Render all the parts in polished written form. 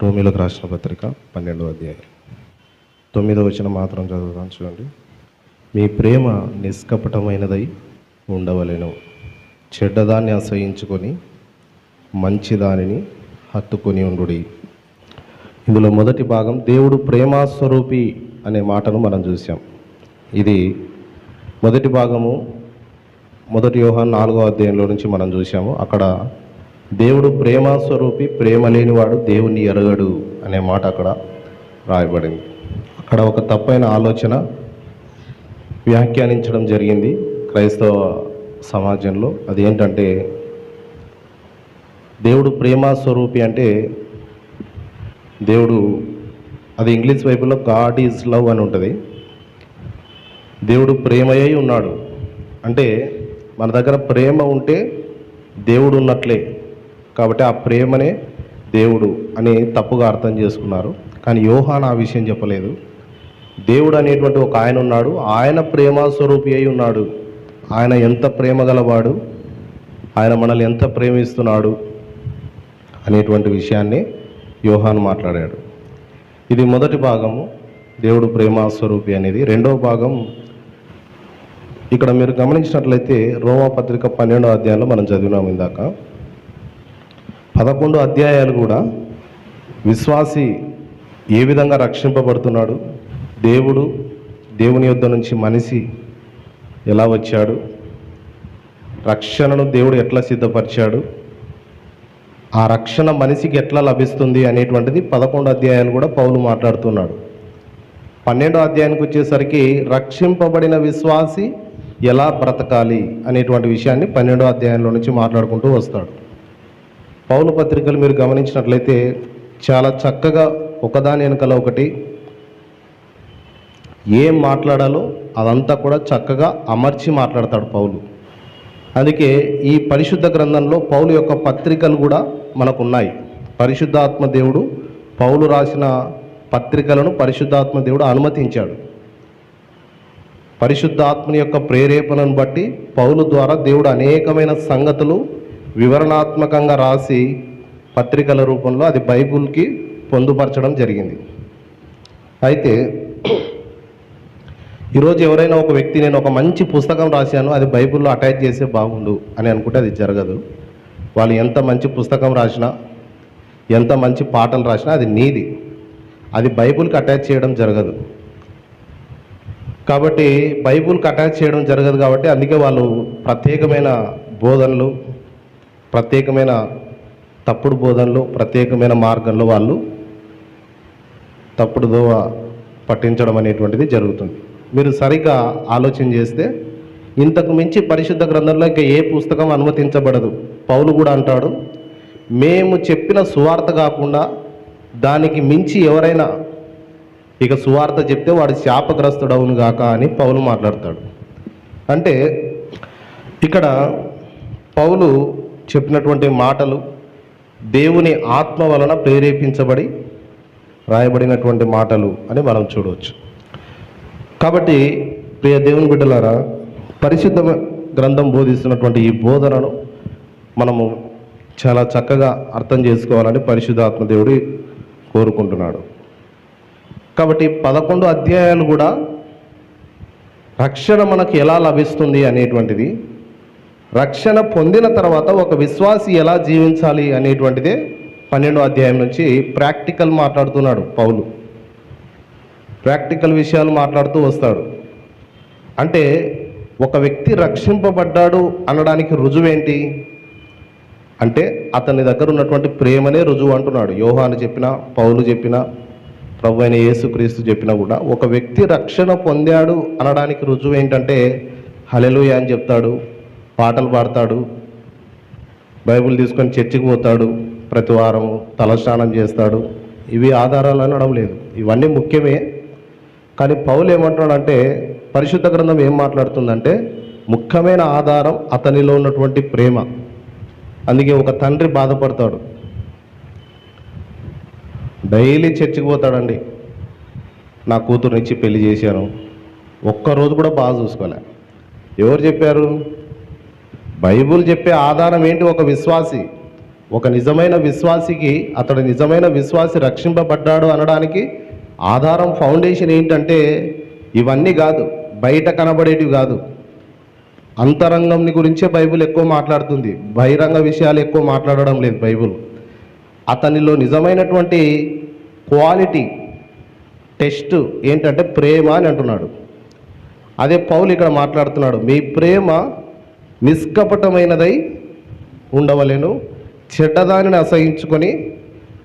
రోమిలకు రాసిన పత్రిక 12వ అధ్యాయం 9వ వచనం మాత్రం చదువుతాను చూడండి. మీ ప్రేమ నిష్కపటమైనదై ఉండవలెను, చెడ్డదాన్ని అసహించుకొని మంచిదానిని హత్తుకొని ఉండుడి. ఇందులో మొదటి భాగం దేవుడు ప్రేమాస్వరూపి అనే మాటను మనం చూసాం. ఇది మొదటి భాగము 1 యోహాను 4వ అధ్యాయంలో నుంచి మనం చూసాము. అక్కడ దేవుడు ప్రేమాస్వరూపి, ప్రేమ లేనివాడు దేవుణ్ణి ఎరగడు అనే మాట అక్కడ రాయబడింది. అక్కడ ఒక తప్పైన ఆలోచన వ్యాఖ్యానించడం జరిగింది క్రైస్తవ సమాజంలో. అదేంటంటే దేవుడు ప్రేమాస్వరూపి అంటే దేవుడు, అది ఇంగ్లీష్ బైబిల్లో గాడ్ ఈజ్ లవ్ అని ఉంటుంది. దేవుడు ప్రేమయ్యి ఉన్నాడు అంటే మన దగ్గర ప్రేమ ఉంటే దేవుడు ఉన్నట్లే, కాబట్టి ఆ ప్రేమనే దేవుడు అని తప్పుగా అర్థం చేసుకున్నారు. కానీ యోహాను ఆ విషయం చెప్పలేదు. దేవుడు అనేటువంటి ఒక ఆయన ఉన్నాడు, ఆయన ప్రేమాస్వరూపి అయి ఉన్నాడు. ఆయన ఎంత ప్రేమ గలవాడు, ఆయన మనల్ని ఎంత ప్రేమిస్తున్నాడు అనేటువంటి విషయాన్ని యోహాను మాట్లాడాడు. ఇది మొదటి భాగము, దేవుడు ప్రేమాస్వరూపి అనేది. రెండవ భాగం ఇక్కడ మీరు గమనించినట్లయితే రోమా పత్రిక 12వ అధ్యాయంలో మనం చదివినాము ఇందాక. 11 అధ్యాయాలు కూడా విశ్వాసి ఏ విధంగా రక్షింపబడుతున్నాడు, దేవుని యొద్ద నుంచి మనిషి ఎలా వచ్చాడు, రక్షణను దేవుడు ఎట్లా సిద్ధపరిచాడు, ఆ రక్షణ మనిషికి ఎట్లా లభిస్తుంది అనేటువంటిది 11 అధ్యాయాలు కూడా పౌలు మాట్లాడుతున్నాడు. 12వ అధ్యాయానికి వచ్చేసరికి రక్షింపబడిన విశ్వాసి ఎలా బ్రతకాలి అనేటువంటి విషయాన్ని 12వ అధ్యాయంలో నుంచి మాట్లాడుకుంటూ వస్తాడు. పౌలు పత్రికలు మీరు గమనించినట్లయితే చాలా చక్కగా ఒకదాని వెనకాల ఒకటి ఏం మాట్లాడాలో అదంతా కూడా చక్కగా అమర్చి మాట్లాడతాడు పౌలు. అందుకే ఈ పరిశుద్ధ గ్రంథంలో పౌలు యొక్క పత్రికలు కూడా మనకున్నాయి. పరిశుద్ధాత్మ దేవుడు పౌలు రాసిన పత్రికలను పరిశుద్ధాత్మ దేవుడు అనుమతించాడు. పరిశుద్ధాత్మని యొక్క ప్రేరేపణను బట్టి పౌలు ద్వారా దేవుడు అనేకమైన సంగతులు వివరణాత్మకంగా రాసి పత్రికల రూపంలో అది బైబిల్కి పొందుపరచడం జరిగింది. అయితే ఈరోజు ఎవరైనా ఒక వ్యక్తి నేను ఒక మంచి పుస్తకం రాశాను, అది బైబిల్లో అటాచ్ చేస్తే బాగుండు అని అనుకుంటే అది జరగదు. వాళ్ళు ఎంత మంచి పుస్తకం రాసినా, ఎంత మంచి పాటలు రాసినా అది నీది, అది బైబిల్కి అటాచ్ చేయడం జరగదు. కాబట్టి బైబిల్కి అటాచ్ చేయడం జరగదు కాబట్టి అందుకే వాళ్ళు ప్రత్యేకమైన బోధనలు, ప్రత్యేకమైన తప్పుడు బోధనలు, ప్రత్యేకమైన మార్గంలో వాళ్ళు తప్పుడు దోవ పట్టించడం అనేటువంటిది జరుగుతుంది. మీరు సరిగ్గా ఆలోచన చేస్తే ఇంతకు మించి పరిశుద్ధ గ్రంథంలో ఇంకా ఏ పుస్తకం అనుమతించబడదు. పౌలు కూడా అంటాడు, మేము చెప్పిన సువార్త కాకుండా దానికి మించి ఎవరైనా ఇక సువార్త చెప్తే వాడు శాపగ్రస్తుడవును గాక అని పౌలు మాట్లాడతాడు. అంటే ఇక్కడ పౌలు చెప్పినటువంటి మాటలు దేవుని ఆత్మ వలన ప్రేరేపించబడి రాయబడినటువంటి మాటలు అని మనం చూడవచ్చు. కాబట్టి ప్రియ దేవుని బిడ్డలారా, పరిశుద్ధ గ్రంథం బోధిస్తున్నటువంటి ఈ బోధనను మనము చాలా చక్కగా అర్థం చేసుకోవాలని పరిశుద్ధాత్మ దేవుడు కోరుకుంటున్నాడు. కాబట్టి 11 అధ్యాయాలు కూడా రక్షణ మనకు ఎలా లభిస్తుంది అనేటువంటిది, రక్షణ పొందిన తర్వాత ఒక విశ్వాసి ఎలా జీవించాలి అనేటువంటిదే 12వ అధ్యాయం నుంచి ప్రాక్టికల్ మాట్లాడుతున్నాడు పౌలు. ప్రాక్టికల్ విషయాలు మాట్లాడుతూ వస్తాడు. అంటే ఒక వ్యక్తి రక్షింపబడ్డాడు అనడానికి రుజువేంటి అంటే అతని దగ్గర ఉన్నటువంటి ప్రేమనే రుజువు అంటున్నాడు. యోహాను చెప్పినా, పౌలు చెప్పినా, ప్రభు అయిన యేసుక్రీస్తు చెప్పినా కూడా ఒక వ్యక్తి రక్షణ పొందాడు అనడానికి రుజువు ఏంటంటే హల్లెలూయా అని చెప్తాడు, పాటలు పాడతాడు, బైబిల్ తీసుకొని చర్చికి పోతాడు, ప్రతి వారము తలస్నానం చేస్తాడు. ఇవి ఆధారాలు అనడం లేదు, ఇవన్నీ ముఖ్యమే. కానీ పౌలు ఏమంటున్నాడంటే పరిశుద్ధ గ్రంథం ఏం మాట్లాడుతుందంటే ముఖ్యమైన ఆధారం అతనిలో ఉన్నటువంటి ప్రేమ. అందుకే ఒక తండ్రి బాధపడతాడు, డైలీ చర్చికి పోతాడండి, నా కూతురునిచ్చి పెళ్లి చేశాను, ఒక్కరోజు కూడా బాగా చూసుకోలే. ఎవరు చెప్పారు? బైబిల్ చెప్పే ఆధారం ఏంటి? ఒక విశ్వాసి ఒక నిజమైన విశ్వాసికి అతడు నిజమైన విశ్వాసి రక్షింపబడ్డాడు అనడానికి ఆధారం ఫౌండేషన్ ఏంటంటే ఇవన్నీ కాదు, బయట కనబడేటివి కాదు. అంతరంగంని గురించే బైబిల్ ఎక్కువ మాట్లాడుతుంది, బహిరంగ విషయాలు ఎక్కువ మాట్లాడడం లేదు బైబిల్. అతనిలో నిజమైనటువంటి క్వాలిటీ టెస్ట్ ఏంటంటే ప్రేమ అని అంటున్నాడు. అదే పౌలు ఇక్కడ మాట్లాడుతున్నాడు, మీ ప్రేమ నిష్కపటమైనదై ఉండవలెను, చెడ్డదానిని అసహించుకొని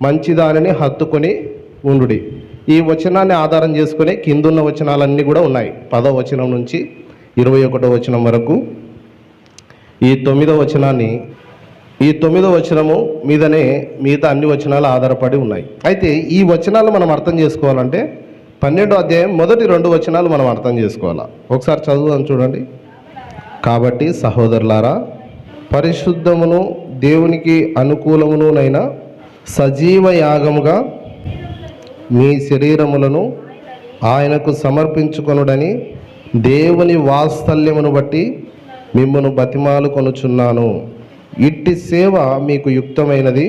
మంచిదానిని హత్తుకొని ఉండుడి. ఈ వచనాన్ని ఆధారం చేసుకుని కిందున్న వచనాలన్నీ కూడా ఉన్నాయి. 10వ వచనం నుంచి 21వ వచనం వరకు. ఈ 9వ వచనము మీదనే మిగతా అన్ని వచనాలు ఆధారపడి ఉన్నాయి. అయితే ఈ వచనాలు మనం అర్థం చేసుకోవాలంటే 12వ అధ్యాయం మొదటి 2 వచనాలు మనం అర్థం చేసుకోవాలా. ఒకసారి చదువుదాం చూడండి. కాబట్టి సహోదరులారా, పరిశుద్ధమును దేవునికి అనుకూలమునునైన సజీవ యాగముగా మీ శరీరములను ఆయనకు సమర్పించుకొనుడని దేవుని వాత్సల్యమును బట్టి మిమ్మును బతిమాలు కొనుచున్నాను. ఇట్టి సేవ మీకు యుక్తమైనది.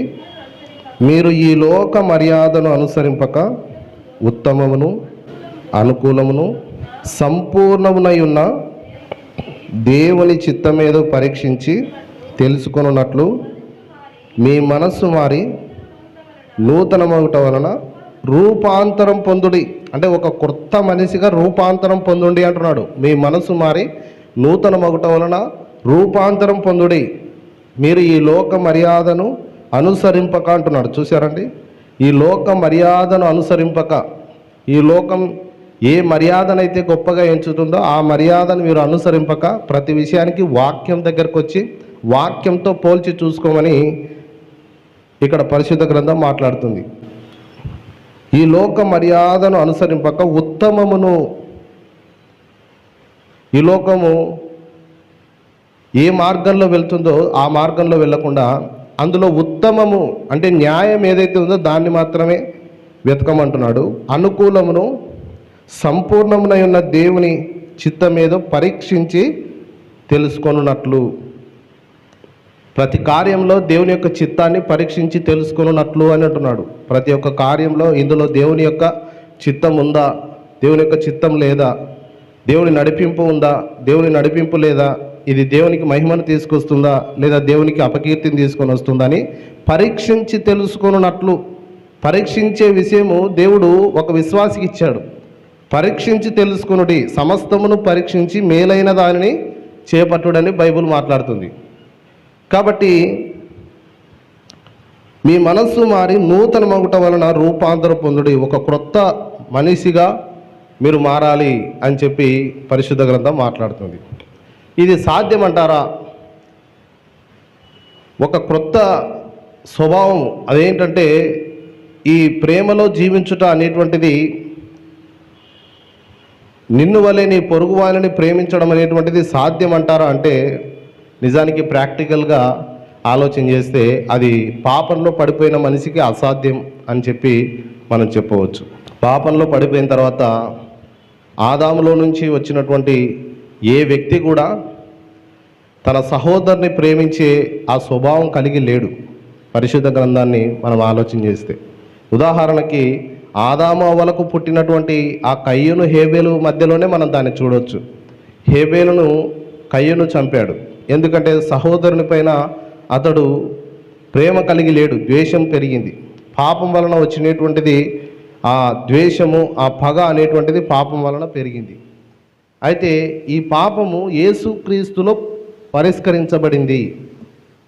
మీరు ఈ లోక మర్యాదను అనుసరింపక ఉత్తమమును అనుకూలమును సంపూర్ణమునై ఉన్న దేవుని చిత్తమేదో పరీక్షించి తెలుసుకొనున్నట్లు మీ మనస్సు మారి నూతనమగుట వలన రూపాంతరం పొందుడి. అంటే ఒక కొత్త మనిషిగా రూపాంతరం పొందుండి అంటున్నాడు. మీ మనసు మారి నూతనమగుట వలన రూపాంతరం పొందుడి. మీరు ఈ లోక మర్యాదను అనుసరింపక అంటున్నాడు. చూసారండి, ఈ లోక మర్యాదను అనుసరింపక, ఈ లోకం ఏ మర్యాదనైతే గొప్పగా ఎంచుతుందో ఆ మర్యాదను మీరు అనుసరింపక ప్రతి విషయానికి వాక్యం దగ్గరకు వచ్చి వాక్యంతో పోల్చి చూసుకోమని ఇక్కడ పరిశుద్ధ గ్రంథం మాట్లాడుతుంది. ఈ లోక మర్యాదను అనుసరింపక ఉత్తమమును, ఈ లోకము ఏ మార్గంలో వెళ్తుందో ఆ మార్గంలో వెళ్ళకుండా అందులో ఉత్తమము అంటే న్యాయం ఏదైతే ఉందో దాన్ని మాత్రమే వెతకమంటున్నాడు. అనుకూలమును సంపూర్ణమునై ఉన్న దేవుని చిత్తమేదో పరీక్షించి తెలుసుకొనున్నట్లు, ప్రతి కార్యంలో దేవుని యొక్క చిత్తాన్ని పరీక్షించి తెలుసుకొనున్నట్లు అని అంటున్నాడు. ప్రతి ఒక్క కార్యంలో ఇందులో దేవుని యొక్క చిత్తం ఉందా, దేవుని యొక్క చిత్తం లేదా, దేవుని నడిపింపు ఉందా, దేవుని నడిపింపు లేదా, ఇది దేవునికి మహిమను తీసుకొస్తుందా లేదా దేవునికి అపకీర్తిని తీసుకొని వస్తుందని పరీక్షించి తెలుసుకొనున్నట్లు. పరీక్షించే విషయము దేవుడు ఒక విశ్వాసికి ఇచ్చాడు. పరీక్షించి తెలుసుకొనుడి, సమస్తమును పరీక్షించి మేలైన దానిని చేపట్టుడని బైబిల్ మాట్లాడుతుంది. కాబట్టి మీ మనస్సు మారి నూతన మగుట వలన రూపాంతరం పొందుడి, ఒక క్రొత్త మనిషిగా మీరు మారాలి అని చెప్పి పరిశుద్ధ గ్రంథం మాట్లాడుతుంది. ఇది సాధ్యమంటారా? ఒక క్రొత్త స్వభావం అదేంటంటే ఈ ప్రేమలో జీవించుట అనేటువంటిది, నిన్ను వలె నీ పొరుగు వాళ్ళని ప్రేమించడం అనేటువంటిది సాధ్యమంటారా అంటే నిజానికి ప్రాక్టికల్గా ఆలోచన చేస్తే అది పాపంలో పడిపోయిన మనిషికి అసాధ్యం అని చెప్పి మనం చెప్పవచ్చు. పాపంలో పడిపోయిన తర్వాత ఆదాములో నుంచి వచ్చినటువంటి ఏ వ్యక్తి కూడా తన సహోదరుని ప్రేమించే ఆ స్వభావం కలిగి లేడు. పరిశుద్ధ గ్రంథాన్ని మనం ఆలోచన చేస్తే ఉదాహరణకి ఆదాము అవ్వలకు పుట్టినటువంటి ఆ కయ్యూను హేబేలు మధ్యలోనే మనం దాన్ని చూడవచ్చు. హేబేలును కయ్యూను చంపాడు, ఎందుకంటే సహోదరుని పైన అతడు ప్రేమ కలిగి లేడు, ద్వేషం పెరిగింది. పాపం వలన వచ్చినటువంటిది ఆ ద్వేషము, ఆ పగ అనేటువంటిది పాపం వలన పెరిగింది. అయితే ఈ పాపము యేసుక్రీస్తులో పరిష్కరించబడింది,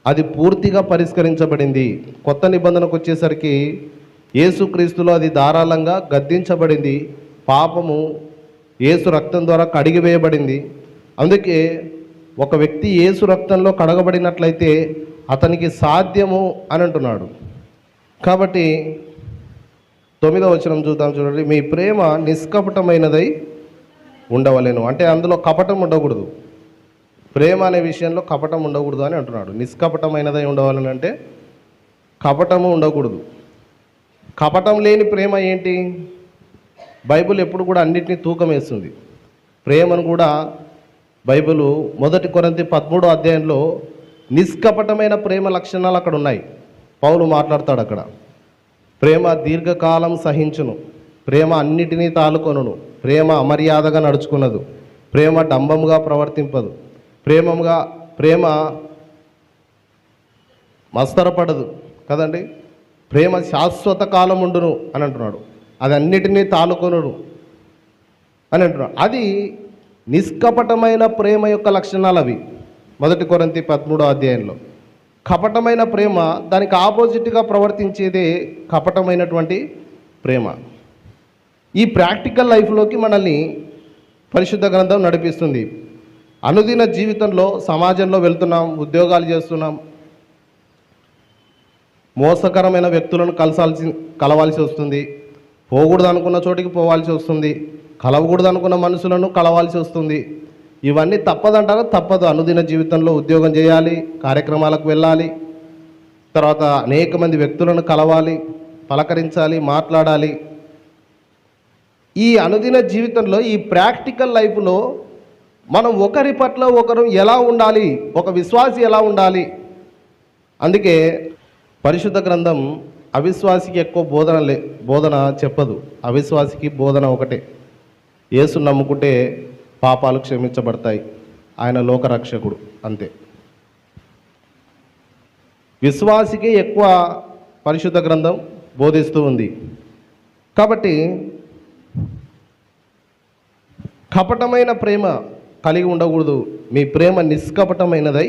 అది పూర్తిగా పరిష్కరించబడింది. కొత్త నిబంధనకు వచ్చేసరికి యేసుక్రీస్తులో అది ధారాళంగా గద్దించబడింది. పాపము యేసు రక్తం ద్వారా కడిగివేయబడింది. అందుకే ఒక వ్యక్తి యేసు రక్తంలో కడగబడినట్లయితే అతనికి సాధ్యము అని అంటున్నాడు. కాబట్టి 9వ వచనం చూడండి. మీ ప్రేమ నిష్కపటమైనదై ఉండవలేను, అంటే అందులో కపటం ఉండకూడదు. ప్రేమ అనే విషయంలో కపటం ఉండకూడదు అని అంటున్నాడు. నిష్కపటమైనదై ఉండవాలని అంటే కపటము ఉండకూడదు. కపటం లేని ప్రేమ ఏంటి? బైబిల్ ఎప్పుడు కూడా అన్నిటినీ తూకం వేస్తుంది. ప్రేమను కూడా బైబిల్ 1 కొరింథీ 13వ అధ్యాయంలో నిష్కపటమైన ప్రేమ లక్షణాలు అక్కడ ఉన్నాయి. పౌలు మాట్లాడతాడు అక్కడ. ప్రేమ దీర్ఘకాలం సహించును, ప్రేమ అన్నిటినీ తాలుకొనును, ప్రేమ అమర్యాదగా నడుచుకున్నదు, ప్రేమ డంబముగా ప్రవర్తింపదు, ప్రేమ మస్తరపడదు కదండి. ప్రేమ శాశ్వత కాలం ఉండును అని అంటున్నాడు. అది అన్నిటినీ తాలుకొనును అని అంటున్నాడు. అది నిష్కపటమైన ప్రేమ యొక్క లక్షణాలు అవి. 1 కొరింథీ 13వ అధ్యాయంలో కపటమైన ప్రేమ, దానికి ఆపోజిట్గా ప్రవర్తించేదే కపటమైనటువంటి ప్రేమ. ఈ ప్రాక్టికల్ లైఫ్లోకి మనల్ని పరిశుద్ధ గ్రంథం నడిపిస్తుంది. అనుదిన జీవితంలో సమాజంలో వెళ్తున్నాం, ఉద్యోగాలు చేస్తున్నాం, మోసకరమైన వ్యక్తులను కలవాల్సి వస్తుంది, పోకూడదు అనుకున్న చోటికి పోవాల్సి వస్తుంది, కలవకూడదు అనుకున్న మనుషులను కలవాల్సి వస్తుంది. ఇవన్నీ తప్పదంటారా? తప్పదు. అనుదిన జీవితంలో ఉద్యోగం చేయాలి, కార్యక్రమాలకు వెళ్ళాలి, తర్వాత అనేక మంది వ్యక్తులను కలవాలి, పలకరించాలి, మాట్లాడాలి. ఈ అనుదిన జీవితంలో, ఈ ప్రాక్టికల్ లైఫ్లో మనం ఒకరి పట్ల ఒకరు ఎలా ఉండాలి, ఒక విశ్వాసి ఎలా ఉండాలి. అందుకే పరిశుద్ధ గ్రంథం అవిశ్వాసికి ఎక్కువ బోధన చెప్పదు. అవిశ్వాసికి బోధన ఒకటే, యేసు నమ్ముకుంటే పాపాలు క్షమించబడతాయి, ఆయన లోకరక్షకుడు, అంతే. విశ్వాసికి ఎక్కువ పరిశుద్ధ గ్రంథం బోధిస్తూ ఉంది. కాబట్టి కపటమైన ప్రేమ కలిగి ఉండకూడదు, మీ ప్రేమ నిష్కపటమైనదై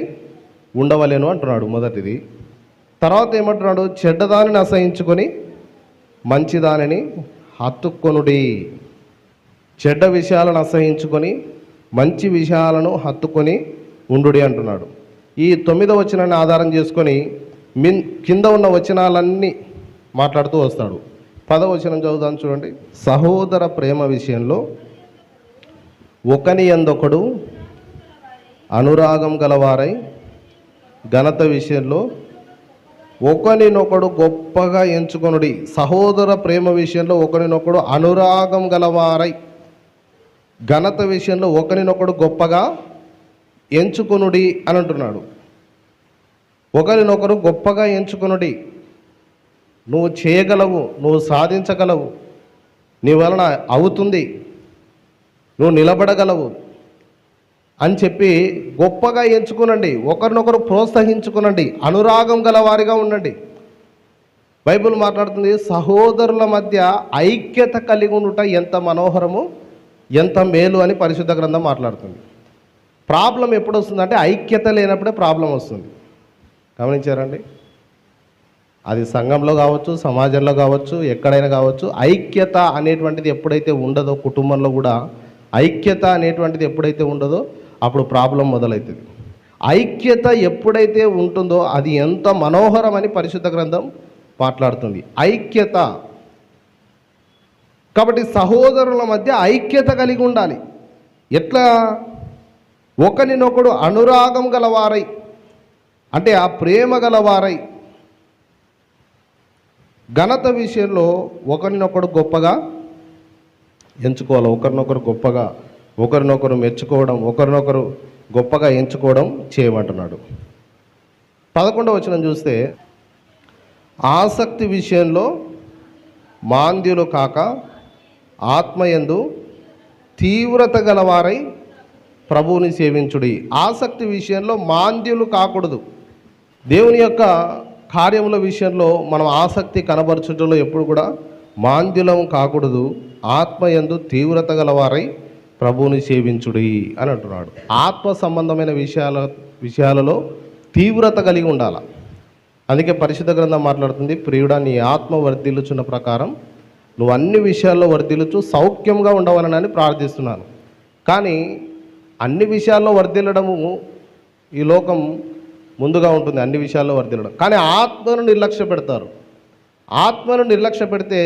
ఉండవలేను అంటున్నాడు మొదటిది. తర్వాత ఏమంటున్నాడు? చెడ్డదానిని అసహించుకొని మంచిదానిని హత్తుకొనుడి. చెడ్డ విషయాలను అసహించుకొని మంచి విషయాలను హత్తుకొని ఉండుడి అంటున్నాడు. ఈ 9వ వచనాన్ని ఆధారం చేసుకొని కింద ఉన్న వచనాలన్నీ మాట్లాడుతూ వస్తాడు. 10వ వచనం చదువుదాం చూడండి. సహోదర ప్రేమ విషయంలో ఒకని యందొకడు అనురాగం గలవారై, ఘనత విషయంలో ఒకరినొకడు గొప్పగా ఎంచుకొనుడి. సహోదర ప్రేమ విషయంలో ఒకరినొకడు అనురాగం గలవారై, ఘనత విషయంలో ఒకరినొకడు గొప్పగా ఎంచుకొనుడి అని అంటున్నాడు. ఒకరినొకరు గొప్పగా ఎంచుకొనుడి. నువ్వు చేయగలవు, నువ్వు సాధించగలవు, నీ వలన అవుతుంది, నువ్వు నిలబడగలవు అని చెప్పి గొప్పగా ఎంచుకునండి. ఒకరినొకరు ప్రోత్సహించుకునండి, అనురాగం గలవారిగా ఉండండి. బైబిల్ మాట్లాడుతుంది, సహోదరుల మధ్య ఐక్యత కలిగి ఉండుట ఎంత మనోహరము, ఎంత మేలు అని పరిశుద్ధ గ్రంథం మాట్లాడుతుంది. ప్రాబ్లం ఎప్పుడు వస్తుందంటే ఐక్యత లేనప్పుడే ప్రాబ్లం వస్తుంది. గమనించారండి? అది సంఘంలో కావచ్చు, సమాజంలో కావచ్చు, ఎక్కడైనా కావచ్చు. ఐక్యత అనేటువంటిది ఎప్పుడైతే ఉండదో, కుటుంబంలో కూడా ఐక్యత అనేటువంటిది ఎప్పుడైతే ఉండదో అప్పుడు ప్రాబ్లం మొదలవుతుంది. ఐక్యత ఎప్పుడైతే ఉంటుందో అది ఎంత మనోహరమని పరిశుద్ధ గ్రంథం మాట్లాడుతుంది. ఐక్యత. కాబట్టి సహోదరుల మధ్య ఐక్యత కలిగి ఉండాలి. ఎట్లా? ఒకరినొకడు అనురాగం గలవారై, అంటే ఆ ప్రేమ గలవారై, ఘనత విషయంలో ఒకరినొకడు గొప్పగా ఎంచుకోవాలి. ఒకరినొకరు గొప్పగా, ఒకరినొకరు మెచ్చుకోవడం, ఒకరినొకరు గొప్పగా ఎంచుకోవడం చేయమంటున్నాడు. 11వ వచనం చూస్తే, ఆసక్తి విషయంలో మాంద్యులు కాక ఆత్మయందు తీవ్రత గలవారై ప్రభువుని సేవించుడి. ఆసక్తి విషయంలో మాంద్యులు కాకూడదు. దేవుని యొక్క కార్యముల విషయంలో మనం ఆసక్తి కనబరచుటలో ఎప్పుడు కూడా మాంద్యులం కాకూడదు. ఆత్మయందు తీవ్రత గలవారై ప్రభువుని సేవించుడి అని అంటున్నాడు. ఆత్మ సంబంధమైన విషయాలలో తీవ్రత కలిగి ఉండాలి. అందుకే పరిశుద్ధ గ్రంథం మాట్లాడుతుంది, ప్రియుడా నీ ఆత్మ వర్ధిల్లుచున్న ప్రకారం నువ్వు అన్ని విషయాల్లో వర్ధిల్లుచు సౌఖ్యంగా ఉండవాలని ప్రార్థిస్తున్నాను. కానీ అన్ని విషయాల్లో వర్ధిల్లడము ఈ లోకం ముందుగా ఉంటుంది, అన్ని విషయాల్లో వర్ధిల్లడం. కానీ ఆత్మను నిర్లక్ష్య పెడతారు. ఆత్మను నిర్లక్ష్య పెడితే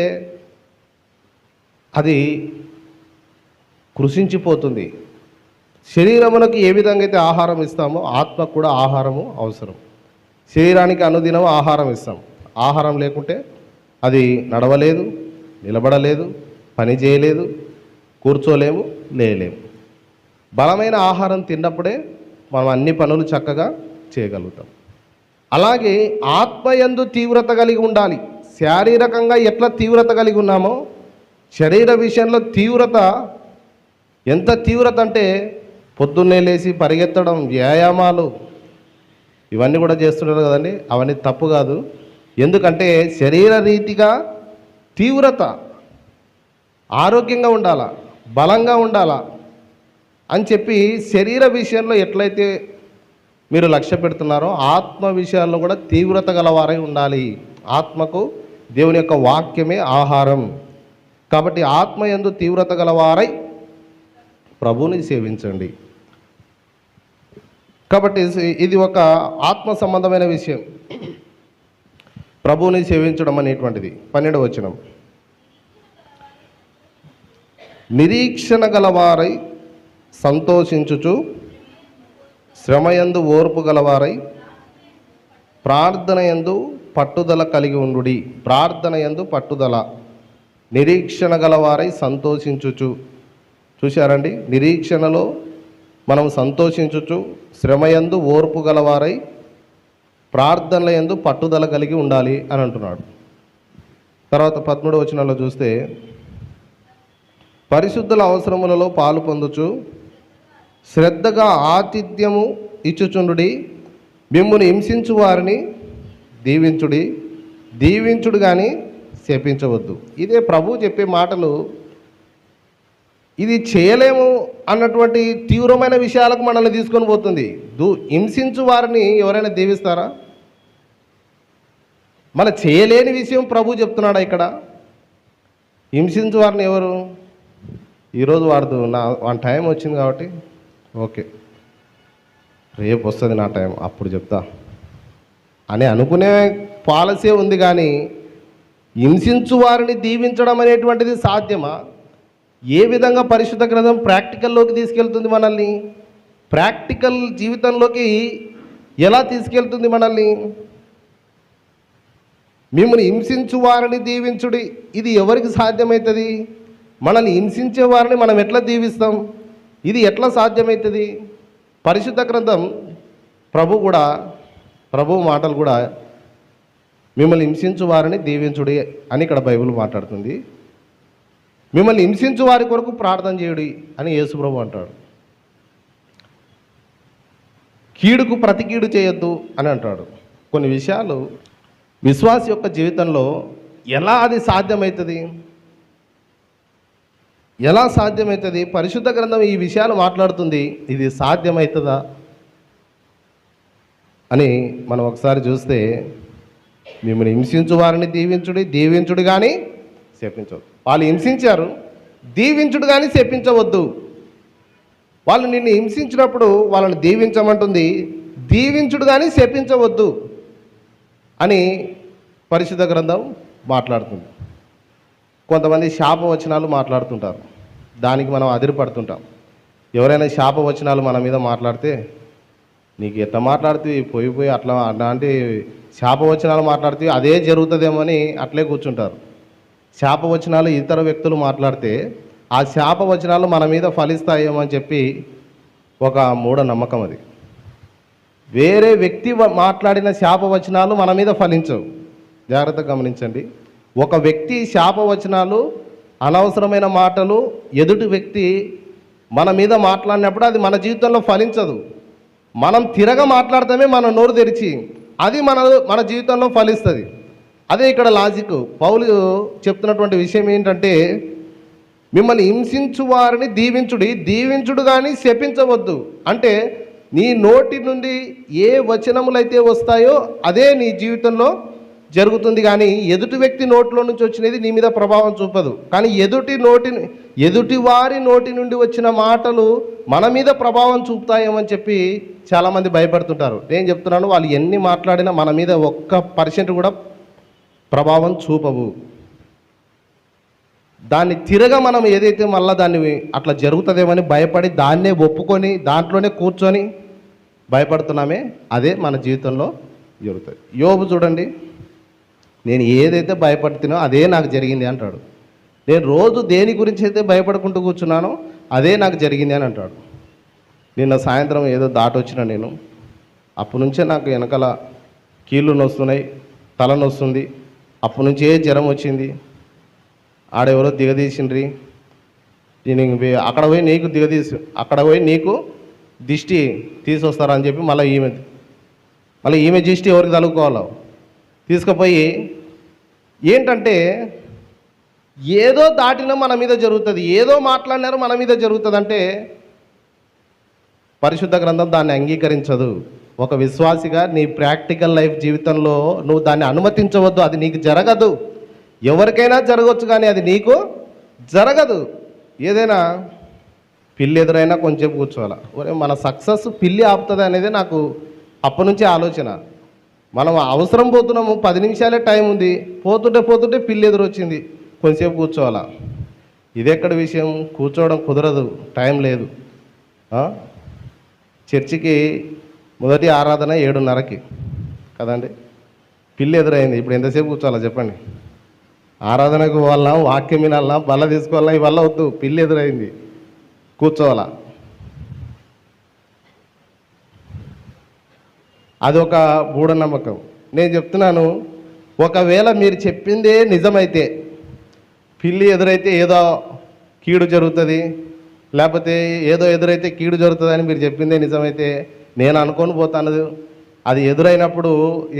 అది కృషించిపోతుంది. శరీరమునకు ఏ విధంగా అయితే ఆహారం ఇస్తామో ఆత్మకు కూడా ఆహారము అవసరం. శరీరానికి అనుదినం ఆహారం ఇస్తాం. ఆహారం లేకుంటే అది నడవలేదు, నిలబడలేదు, పని చేయలేదు, కూర్చోలేము, లేలేము. బలమైన ఆహారం తిన్నప్పుడే మనం అన్ని పనులు చక్కగా చేయగలుగుతాం. అలాగే ఆత్మయందు తీవ్రత కలిగి ఉండాలి. శారీరకంగా ఎట్లా తీవ్రత కలిగి ఉన్నామో శరీర విషయంలో తీవ్రత, ఎంత తీవ్రత అంటే పొద్దున్నే లేచి పరిగెత్తడం, వ్యాయామాలు ఇవన్నీ కూడా చేస్తున్నారు కదండి. అవన్నీ తప్పు కాదు. ఎందుకంటే శరీర రీతిగా తీవ్రత, ఆరోగ్యంగా ఉండాలా, బలంగా ఉండాలా అని చెప్పి శరీర విషయంలో ఎట్లయితే మీరు లక్ష్య పెడుతున్నారో ఆత్మ విషయాల్లో కూడా తీవ్రత గలవారై ఉండాలి. ఆత్మకు దేవుని యొక్క వాక్యమే ఆహారం. కాబట్టి ఆత్మ యందు తీవ్రత గలవారై ప్రభువుని సేవించండి. కాబట్టి ఇది ఒక ఆత్మ సంబంధమైన విషయం, ప్రభువుని సేవించడం అనేటువంటిది. 12వ వచనం, నిరీక్షణ గలవారై సంతోషించుచు శ్రమయందు ఓర్పు గలవారై ప్రార్థనయందు పట్టుదల కలిగి ఉండుడి. ప్రార్థనయందు పట్టుదల, నిరీక్షణ గలవారై సంతోషించుచు. చూశారండి, నిరీక్షణలో మనం సంతోషించుచు, శ్రమయందు ఓర్పు గలవారై ప్రార్థనల యందు పట్టుదల కలిగి ఉండాలి అని అంటున్నాడు. తర్వాత 13వ వచనంలో చూస్తే, పరిశుద్ధుల అవసరములలో పాలు పొందుచు శ్రద్ధగా ఆతిథ్యము ఇచ్చుచుండుడి, మిమ్మును హింసించు వారిని దీవించుడి, దీవించుడు కానీ శపించవద్దు. ఇదే ప్రభు చెప్పే మాటలు. ఇది చేయలేము అన్నటువంటి తీవ్రమైన విషయాలకు మనల్ని తీసుకొని పోతుంది. హింసించు వారిని ఎవరైనా దీవిస్తారా? మన చేయలేని విషయం ప్రభు చెప్తున్నాడా ఇక్కడ? హింసించు వారిని ఎవరు? ఈరోజు వాడి టైం వచ్చింది కాబట్టి ఓకే, రేపు వస్తుంది నా టైం, అప్పుడు చెప్తా అని అనుకునే పాలసీ ఉంది. కానీ హింసించు వారిని దీవించడం అనేటువంటిది సాధ్యమా? ఏ విధంగా పరిశుద్ధ గ్రంథం ప్రాక్టికల్లోకి తీసుకెళ్తుంది మనల్ని? ప్రాక్టికల్ జీవితంలోకి ఎలా తీసుకెళ్తుంది మనల్ని? మిమ్మల్ని హింసించు వారిని దీవించుడి, ఇది ఎవరికి సాధ్యమవుతుంది? మనల్ని హింసించే వారిని మనం ఎట్లా దీవిస్తాం? ఇది ఎట్లా సాధ్యమవుతుంది? పరిశుద్ధ గ్రంథం ప్రభు మాటలు కూడా మిమ్మల్ని హింసించు వారిని దీవించుడి అని ఇక్కడ బైబిల్ మాట్లాడుతుంది. మిమ్మల్ని హింసించు వారి కొరకు ప్రార్థన చేయుడి అని యేసుప్రభు అంటాడు. కీడుకు ప్రతి కీడు చేయొద్దు అని అంటాడు. కొన్ని విషయాలు విశ్వాసి యొక్క జీవితంలో ఎలా అది సాధ్యమవుతుంది? ఎలా సాధ్యమవుతుంది? పరిశుద్ధ గ్రంథం ఈ విషయాలు మాట్లాడుతుంది. ఇది సాధ్యమవుతుందా అని మనం ఒకసారి చూస్తే, మిమ్మల్ని హింసించు వారిని దీవించుడి, దీవించుడు కానీ శపించవద్దు. వాళ్ళు హింసించారు, దీవించుడు కానీ శపించవద్దు. వాళ్ళు నిన్ను హింసించినప్పుడు వాళ్ళని దీవించమంటుంది, దీవించుడు కానీ శపించవద్దు అని పరిశుద్ధ గ్రంథం మాట్లాడుతుంది. కొంతమంది శాపవచనాలు మాట్లాడుతుంటారు, దానికి మనం అదిరిపడుతుంటాం. ఎవరైనా శాపవచనాలు మన మీద మాట్లాడితే, నీకు ఎట్లా మాట్లాడితే పోయి అట్లా అలాంటి శాపవచనాలు మాట్లాడితే అదే జరుగుతుందేమో అని అట్లే కూర్చుంటారు. శాపవచనాలు ఇతర వ్యక్తులు మాట్లాడితే ఆ శాపవచనాలు మన మీద ఫలిస్తాయేమో అని చెప్పి ఒక మూఢనమ్మకం. అది వేరే వ్యక్తి మాట్లాడిన శాపవచనాలు మన మీద ఫలించవు. జాగ్రత్తగా గమనించండి. ఒక వ్యక్తి శాపవచనాలు, అనవసరమైన మాటలు ఎదుటి వ్యక్తి మన మీద మాట్లాడినప్పుడు అది మన జీవితంలో ఫలించదు. మనం తిరగ మాట్లాడతామే మన నోరు తెరిచి, అది మన జీవితంలో ఫలిస్తుంది. అదే ఇక్కడ లాజిక్. పౌలు చెప్తున్నటువంటి విషయం ఏంటంటే, మిమ్మల్ని హింసించు వారిని దీవించుడి, దీవించుడు కానీ శపించవద్దు. అంటే నీ నోటి నుండి ఏ వచనములైతే వస్తాయో అదే నీ జీవితంలో జరుగుతుంది. కానీ ఎదుటి వ్యక్తి నోట్లో నుంచి వచ్చినది నీ మీద ప్రభావం చూపదు. కానీ ఎదుటి వారి నోటి నుండి వచ్చిన మాటలు మన మీద ప్రభావం చూపుతాయేమని చెప్పి చాలామంది భయపడుతుంటారు. నేను చెప్తున్నాను, వాళ్ళు ఎన్ని మాట్లాడినా మన మీద 1% కూడా ప్రభావం చూపవు. దాన్ని తిరగ మనం ఏదైతే మళ్ళీ దాన్ని అట్లా జరుగుతుందేమని భయపడి దాన్నే ఒప్పుకొని దాంట్లోనే కూర్చొని భయపడుతున్నామే, అదే మన జీవితంలో జరుగుతుంది. యోబు చూడండి, నేను ఏదైతే భయపడుతున్నా అదే నాకు జరిగింది అంటాడు. నేను రోజు దేని గురించి అయితే భయపడుకుంటూ కూర్చున్నానో అదే నాకు జరిగింది అని అంటాడు. నిన్న సాయంత్రం ఏదో దాటొచ్చిన నేను, అప్పటి నుంచే నాకు వెనకాల కీళ్ళు నొస్తున్నాయి, తల నొస్తుంది, అప్పటి నుంచే జ్వరం వచ్చింది, ఆడెవరో దిగదీసిండ్రి, అక్కడ పోయి నీకు దిష్టి తీసొస్తారని చెప్పి మళ్ళీ ఈమె దిష్టి ఎవరికి తలుపుకోవాలో తీసుకుపోయి ఏంటంటే ఏదో దాటినా మన మీద జరుగుతుంది, ఏదో మాట్లాడినారో మన మీద జరుగుతుంది అంటే పరిశుద్ధ గ్రంథం దాన్ని అంగీకరించదు. ఒక విశ్వాసిగా నీ ప్రాక్టికల్ లైఫ్ జీవితంలో నువ్వు దాన్ని అనుమతించవద్దు. అది నీకు జరగదు. ఎవరికైనా జరగవచ్చు కానీ అది నీకు జరగదు. ఏదైనా పిల్లి ఎదురైనా కొంచెం కూర్చోవాలి. ఒరే మన సక్సెస్ పిల్లి ఆపుతుంది అనేది నాకు అప్పటి నుంచే ఆలోచన. మనం అవసరం పోతున్నాము, 10 నిమిషాలే టైం ఉంది, పోతుంటే పిల్లి ఎదురు వచ్చింది, కొంచెంసేపు కూర్చోవాలా. ఇదెక్కడ విషయం? కూర్చోవడం కుదరదు, టైం లేదు. చర్చికి మొదటి ఆరాధన 7:30కి కదండి, పిల్లి ఎదురైంది. ఇప్పుడు ఎంతసేపు కూర్చోవాలా చెప్పండి? ఆరాధనకు పోవాలన్నా, వాక్యం వినాలన్నా, బల్ల తీసుకోవాలన్నా, ఇవల్ల వద్దు, పిల్లి ఎదురైంది, కూర్చోవాలా. అదొక మూఢనమ్మకం. నేను చెప్తున్నాను, ఒకవేళ మీరు చెప్పిందే నిజమైతే, పిల్లి ఎదురైతే ఏదో కీడు జరుగుతుంది, లేకపోతే ఏదో ఎదురైతే కీడు జరుగుతుంది అని మీరు చెప్పిందే నిజమైతే నేను అనుకొని పోతాను. అది ఎదురైనప్పుడు,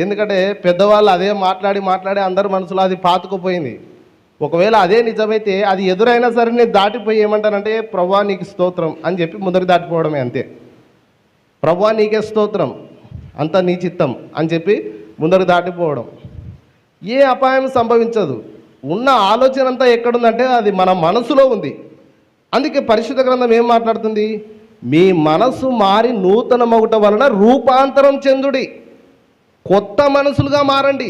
ఎందుకంటే పెద్దవాళ్ళు అదే మాట్లాడి అందరి మనసులో అది పాతుకుపోయింది. ఒకవేళ అదే నిజమైతే అది ఎదురైనా సరే నేను దాటిపోయి ఏమంటానంటే, ప్రభువా నీకు స్తోత్రం అని చెప్పి ముందుకు దాటిపోవడమే, అంతే. ప్రభువా నీకే స్తోత్రం, అంతా నీ చిత్తం అని చెప్పి ముందరకు దాటిపోవడం. ఏ అపాయం సంభవించదు. ఉన్న ఆలోచన అంతా ఎక్కడుందంటే అది మన మనసులో ఉంది. అందుకే పరిశుద్ధ గ్రంథం ఏం మాట్లాడుతుంది? మీ మనసు మారి నూతన మగుట వలన రూపాంతరం చెందుడి, కొత్త మనసులుగా మారండి.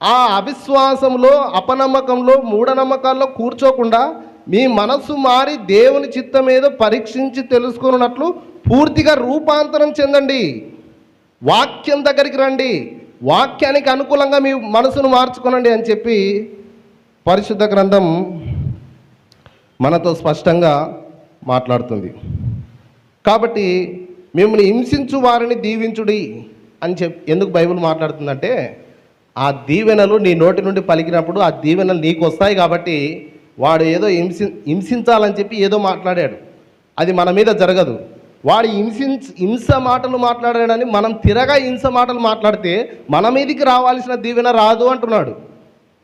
ఆ అవిశ్వాసంలో, అపనమ్మకంలో, మూఢనమ్మకాల్లో కూర్చోకుండా మీ మనసు మారి దేవుని చిత్తం ఏదో పరీక్షించి తెలుసుకున్నట్లు పూర్తిగా రూపాంతరం చెందండి. వాక్యం దగ్గరికి రండి, వాక్యానికి అనుకూలంగా మీ మనసును మార్చుకోనండి అని చెప్పి పరిశుద్ధ గ్రంథం మనతో స్పష్టంగా మాట్లాడుతుంది. కాబట్టి మిమ్మల్ని హింసించు వారిని దీవించుడి అని ఎందుకు బైబిల్ మాట్లాడుతుందంటే, ఆ దీవెనలు నీ నోటి నుండి పలికినప్పుడు ఆ దీవెనలు నీకు వస్తాయి. కాబట్టి వాడు ఏదో హింసించాలని చెప్పి ఏదో మాట్లాడాడు, అది మన మీద జరగదు. వాడు హింస మాటలు మాట్లాడాడని మనం తిరగా హింస మాటలు మాట్లాడితే మన మీదికి రావాల్సిన దీవెన రాదు అంటున్నాడు.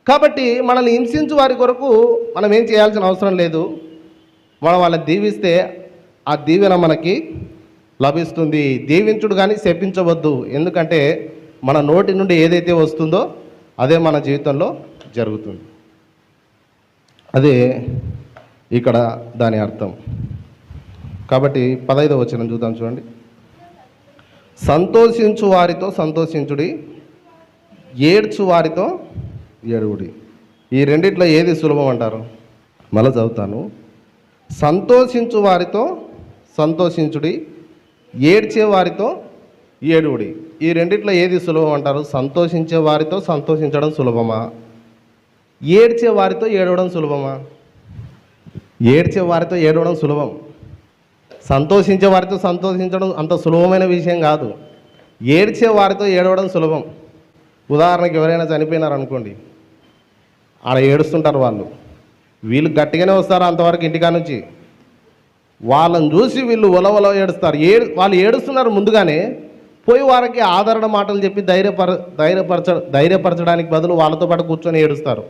కాబట్టి మనల్ని హింసించు వారి కొరకు మనం ఏం చేయాల్సిన అవసరం లేదు. మనం వాళ్ళని దీవిస్తే ఆ దీవెన మనకి లభిస్తుంది. దీవించుడు కానీ శపించవద్దు. ఎందుకంటే మన నోటి నుండి ఏదైతే వస్తుందో అదే మన జీవితంలో జరుగుతుంది. అదే ఇక్కడ దాని అర్థం. కాబట్టి 15వ వచనం చూద్దాం, చూడండి. సంతోషించు వారితో సంతోషించుడి, ఏడ్చు వారితో ఏడుగుడి. ఈ రెండిట్లో ఏది సులభం అంటారు? మళ్ళీ చదువుతాను. సంతోషించు వారితో సంతోషించుడి, ఏడ్చే వారితో ఏడుగుడి. ఈ రెండిట్లో ఏది సులభం అంటారు? సంతోషించే వారితో సంతోషించడం సులభమా? ఏడ్చే వారితో ఏడవడం సులభమా? ఏడ్చే వారితో ఏడవడం సులభం. సంతోషించే వారితో సంతోషించడం అంత సులభమైన విషయం కాదు. ఏడ్చే వారితో ఏడవడం సులభం. ఉదాహరణకి ఎవరైనా చనిపోయినారనుకోండి, ఆడ ఏడుస్తుంటారు వాళ్ళు. వీళ్ళు గట్టిగానే వస్తారు అంతవరకు ఇంటికా నుంచి. వాళ్ళని చూసి వీళ్ళు ఒలవల ఏడుస్తారు. వాళ్ళు ఏడుస్తున్నారు ముందుగానే, పోయి వారికి ఆదరణ మాటలు చెప్పి ధైర్యపరచడానికి బదులు వాళ్ళతో పాటు కూర్చొని ఏడుస్తారు.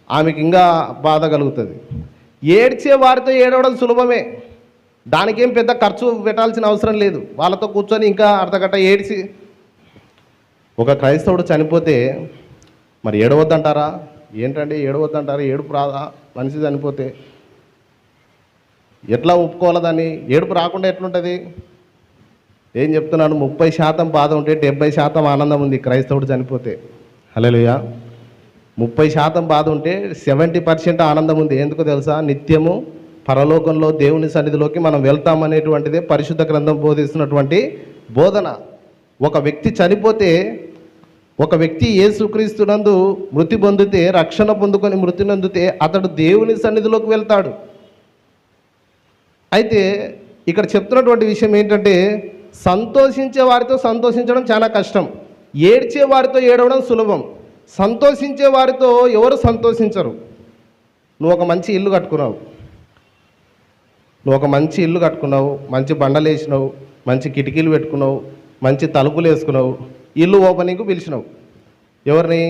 ఆమెకి ఇంకా బాధ కలుగుతుంది. ఏడ్చే వారితో ఏడవడం సులభమే, దానికేం పెద్ద ఖర్చు పెట్టాల్సిన అవసరం లేదు. వాళ్ళతో కూర్చొని ఇంకా అర్ధగంట ఏడ్చి. ఒక క్రైస్తవుడు చనిపోతే మరి ఏడవద్దంటారా? ఏంటంటే ఏడవద్దంటారా? ఏడుపు రాదా? మనిషి చనిపోతే ఎట్లా ఒప్పుకోవాలి దాన్ని? ఏడుపు రాకుండా ఎట్లుంటుంది? ఏం చెప్తున్నాను, 30% బాధ ఉంటే 70% ఆనందం ఉంది క్రైస్తవుడు చనిపోతే. హల్లెలూయా. 30% బాధ ఉంటే 70% ఆనందం ఉంది. ఎందుకు తెలుసా? నిత్యము పరలోకంలో దేవుని సన్నిధిలోకి మనం వెళ్తామనేటువంటిదే పరిశుద్ధ గ్రంథం బోధిస్తున్నటువంటి బోధన. ఒక వ్యక్తి చనిపోతే, ఒక వ్యక్తి యేసుక్రీస్తునందు మృతి పొందితే, రక్షణ పొందుకొని మృతి నందితే అతడు దేవుని సన్నిధిలోకి వెళ్తాడు. అయితే ఇక్కడ చెప్తున్నటువంటి విషయం ఏంటంటే, సంతోషించే వారితో సంతోషించడం చాలా కష్టం. ఏడ్చే వారితో ఏడవడం సులభం, సంతోషించే వారితో ఎవరు సంతోషించరు. నువ్వు ఒక మంచి ఇల్లు కట్టుకున్నావు, మంచి బండలు వేసినావు, మంచి కిటికీలు పెట్టుకున్నావు, మంచి తలుపులు వేసుకున్నావు, ఇల్లు ఓపెనింగ్కు పిలిచినావు. ఎవరిని?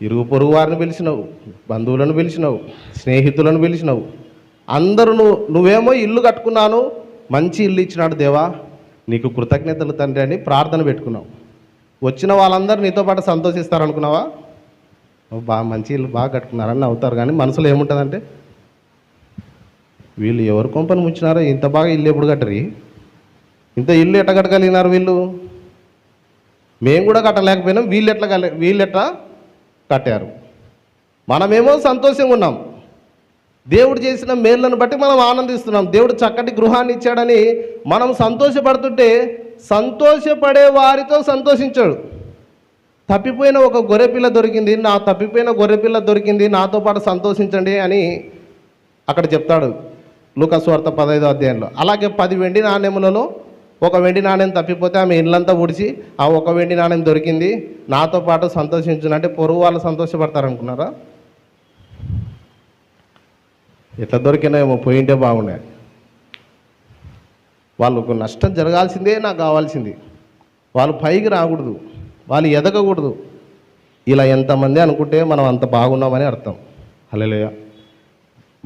ఇరుగు పొరుగు వారిని పిలిచినావు, బంధువులను పిలిచినావు, స్నేహితులను పిలిచినావు. అందరూ నువ్వేమో ఇల్లు కట్టుకున్నాను, మంచి ఇల్లు ఇచ్చినాడు దేవా, నీకు కృతజ్ఞతలు తండ్రి అని ప్రార్థన పెట్టుకున్నావు. వచ్చిన వాళ్ళందరూ నీతో పాటు సంతోషిస్తారనుకున్నావా? మంచి ఇల్లు బాగా కట్టుకున్నారని అవుతారు, కానీ మనసులో ఏముంటుందంటే, వీళ్ళు ఎవరు కొంపని ముంచినారో, ఇంత బాగా ఇల్లు ఎప్పుడు కట్టరి, ఇంత ఇల్లు ఎట్లా కట్టగలిగినారు వీళ్ళు, మేము కూడా కట్టలేకపోయినాం, వీళ్ళు ఎట్లా కట్టారు. మనమేమో సంతోషంగా ఉన్నాం, దేవుడు చేసిన మేళ్ళను బట్టి మనం ఆనందిస్తున్నాం. దేవుడు చక్కటి గృహాన్ని ఇచ్చాడని మనం సంతోషపడుతుంటే, సంతోషపడే వారితో సంతోషించాడు. తప్పిపోయిన ఒక గొర్రెపిల్ల దొరికింది, తప్పిపోయిన గొర్రెపిల్ల దొరికింది, నాతో పాటు సంతోషించండి అని అక్కడ చెప్తాడు లూకా సువార్త 15వ అధ్యాయంలో. అలాగే 10 వెండి నాణ్యములలో ఒక వెండి నాణ్యం తప్పిపోతే ఆమె ఇళ్ళంతా ఊడిచి ఆ ఒక వెండి నాణ్యం దొరికింది, నాతో పాటు సంతోషించునంటే పొరుగు వాళ్ళు సంతోషపడతారనుకున్నారా? ఎట్లా దొరికినాయేమో, పోయింటే బాగుండే. వాళ్ళకు నష్టం జరగాల్సిందే, నాకు కావాల్సింది. వాళ్ళు పైకి రాకూడదు, వాళ్ళు ఎదగకూడదు. ఇలా ఎంతమంది అనుకుంటే మనం అంత బాగున్నామని అర్థం. హల్లెలూయా.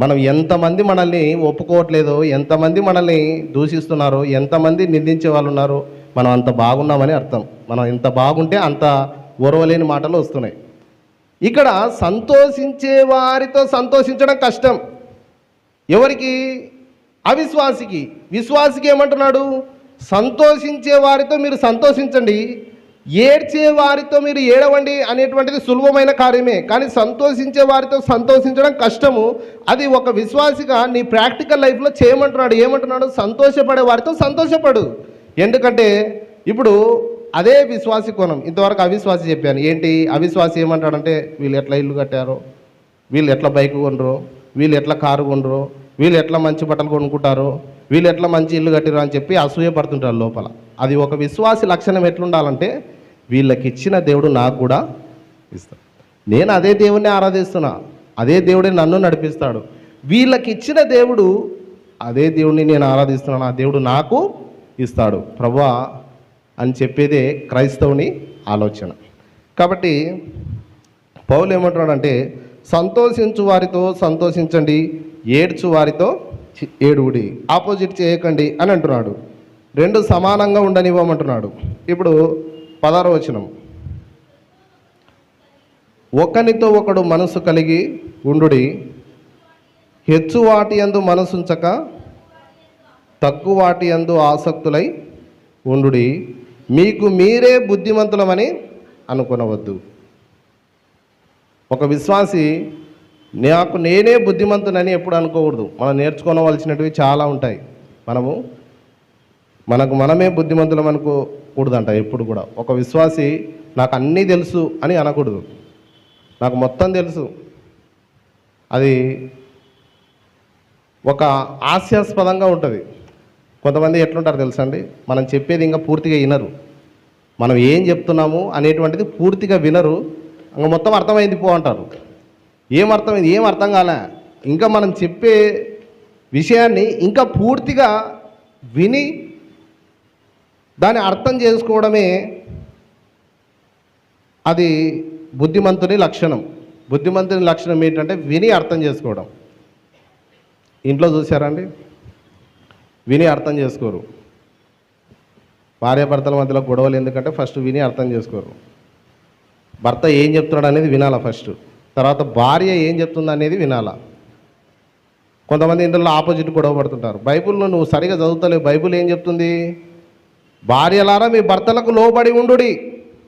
మనం ఎంతమంది మనల్ని ఒప్పుకోవట్లేదో, ఎంతమంది మనల్ని దూషిస్తున్నారో, ఎంతమంది నిందించే వాళ్ళు ఉన్నారో, మనం అంత బాగున్నామని అర్థం. మనం ఎంత బాగుంటే అంత ఓర్వలేని మాటలు వస్తున్నాయి. ఇక్కడ సంతోషించే వారితో సంతోషించడం కష్టం. ఎవరికి? అవిశ్వాసికి. విశ్వాసికి ఏమంటున్నాడు? సంతోషించే వారితో మీరు సంతోషించండి, ఏడ్చే వారితో మీరు ఏడవండి అనేటువంటిది సులభమైన కార్యమే, కానీ సంతోషించే వారితో సంతోషించడం కష్టము. అది ఒక విశ్వాసిగా నీ ప్రాక్టికల్ లైఫ్లో చేయమంటున్నాడు. ఏమంటున్నాడు? సంతోషపడే వారితో సంతోషపడు. ఎందుకంటే ఇప్పుడు అదే విశ్వాసి కోణం. ఇంతవరకు అవిశ్వాసి చెప్పాను. ఏంటి అవిశ్వాసి ఏమంటాడంటే, వీళ్ళు ఎట్లా ఇల్లు కట్టారో, వీళ్ళు ఎట్లా బైక్ కొనరో, వీళ్ళు ఎట్లా కారు కొనరో, వీళ్ళు ఎట్లా మంచి బట్టలు కొనుక్కుంటారో, వీళ్ళు ఎట్లా మంచి ఇల్లు కట్టిరో అని చెప్పి అసూయపడుతుంటారు లోపల. అది ఒక విశ్వాసి లక్షణం ఎట్లుండాలంటే, వీళ్ళకి ఇచ్చిన దేవుడు నాకు కూడా ఇస్తాడు, నేను అదే దేవుడిని ఆరాధిస్తున్నా, అదే దేవుడే నన్ను నడిపిస్తాడు, వీళ్ళకి ఇచ్చిన దేవుడు అదే దేవుడిని నేను ఆరాధిస్తున్నాను, ఆ దేవుడు నాకు ఇస్తాడు ప్రభువా అని చెప్పేదే క్రైస్తవుని ఆలోచన. కాబట్టి పౌలు ఏమంటున్నాడంటే, సంతోషించు వారితో సంతోషించండి, ఏడ్చు వారితో ఏడువుడి, ఆపోజిట్ చేయకండి అని అంటున్నాడు. రెండు సమానంగా ఉండనివ్వమంటున్నాడు. ఇప్పుడు 16వ వచనం, ఒకనితో ఒకడు మనసు కలిగి ఉండుడి, హెచ్చు వాటి యందు మనసుంచక తక్కువ వాటి యందు ఆసక్తులై ఉండుడి, మీకు మీరే బుద్ధిమంతులమని అనుకొనవద్దు. ఒక విశ్వాసి నాకు నేనే బుద్ధిమంతునని ఎప్పుడు అనుకోకూడదు. మనం నేర్చుకోవలసినవి చాలా ఉంటాయి. మనకు మనమే బుద్ధిమంతులం అనుకోకూడదంట ఎప్పుడు కూడా. ఒక విశ్వాసి నాకు అన్నీ తెలుసు అని అనకూడదు. నాకు మొత్తం తెలుసు. అది ఒక హాస్యాస్పదంగా ఉంటుంది. కొంతమంది ఎట్లుంటారు తెలుసండి, మనం చెప్పేది ఇంకా పూర్తిగా వినరు, మనం ఏం చెప్తున్నాము అనేటువంటిది పూర్తిగా వినరు, ఇంకా మొత్తం అర్థమైంది పో అంటారు. ఏం అర్థం కాలే, ఇంకా మనం చెప్పే విషయాన్ని ఇంకా పూర్తిగా విని దాన్ని అర్థం చేసుకోవడమే అది బుద్ధిమంతుని లక్షణం. బుద్ధిమంతుని లక్షణం ఏంటంటే విని అర్థం చేసుకోవడం. ఇంట్లో చూసారండి, విని అర్థం చేసుకోరు. భార్యాభర్తల మధ్యలో గొడవలు ఎందుకంటే ఫస్ట్ విని అర్థం చేసుకోరు. భర్త ఏం చెప్తున్నాడు అనేది వినాలా ఫస్ట్, తర్వాత భార్య ఏం చెప్తుంది అనేది వినాలా. కొంతమంది ఇందులో ఆపోజిట్ గొడవ పడుతుంటారు. బైబిల్లో నువ్వు సరిగా చదువుతలేవు. బైబిల్ ఏం చెప్తుంది? భార్యలారా మీ భర్తలకు లోబడి ఉండుడి.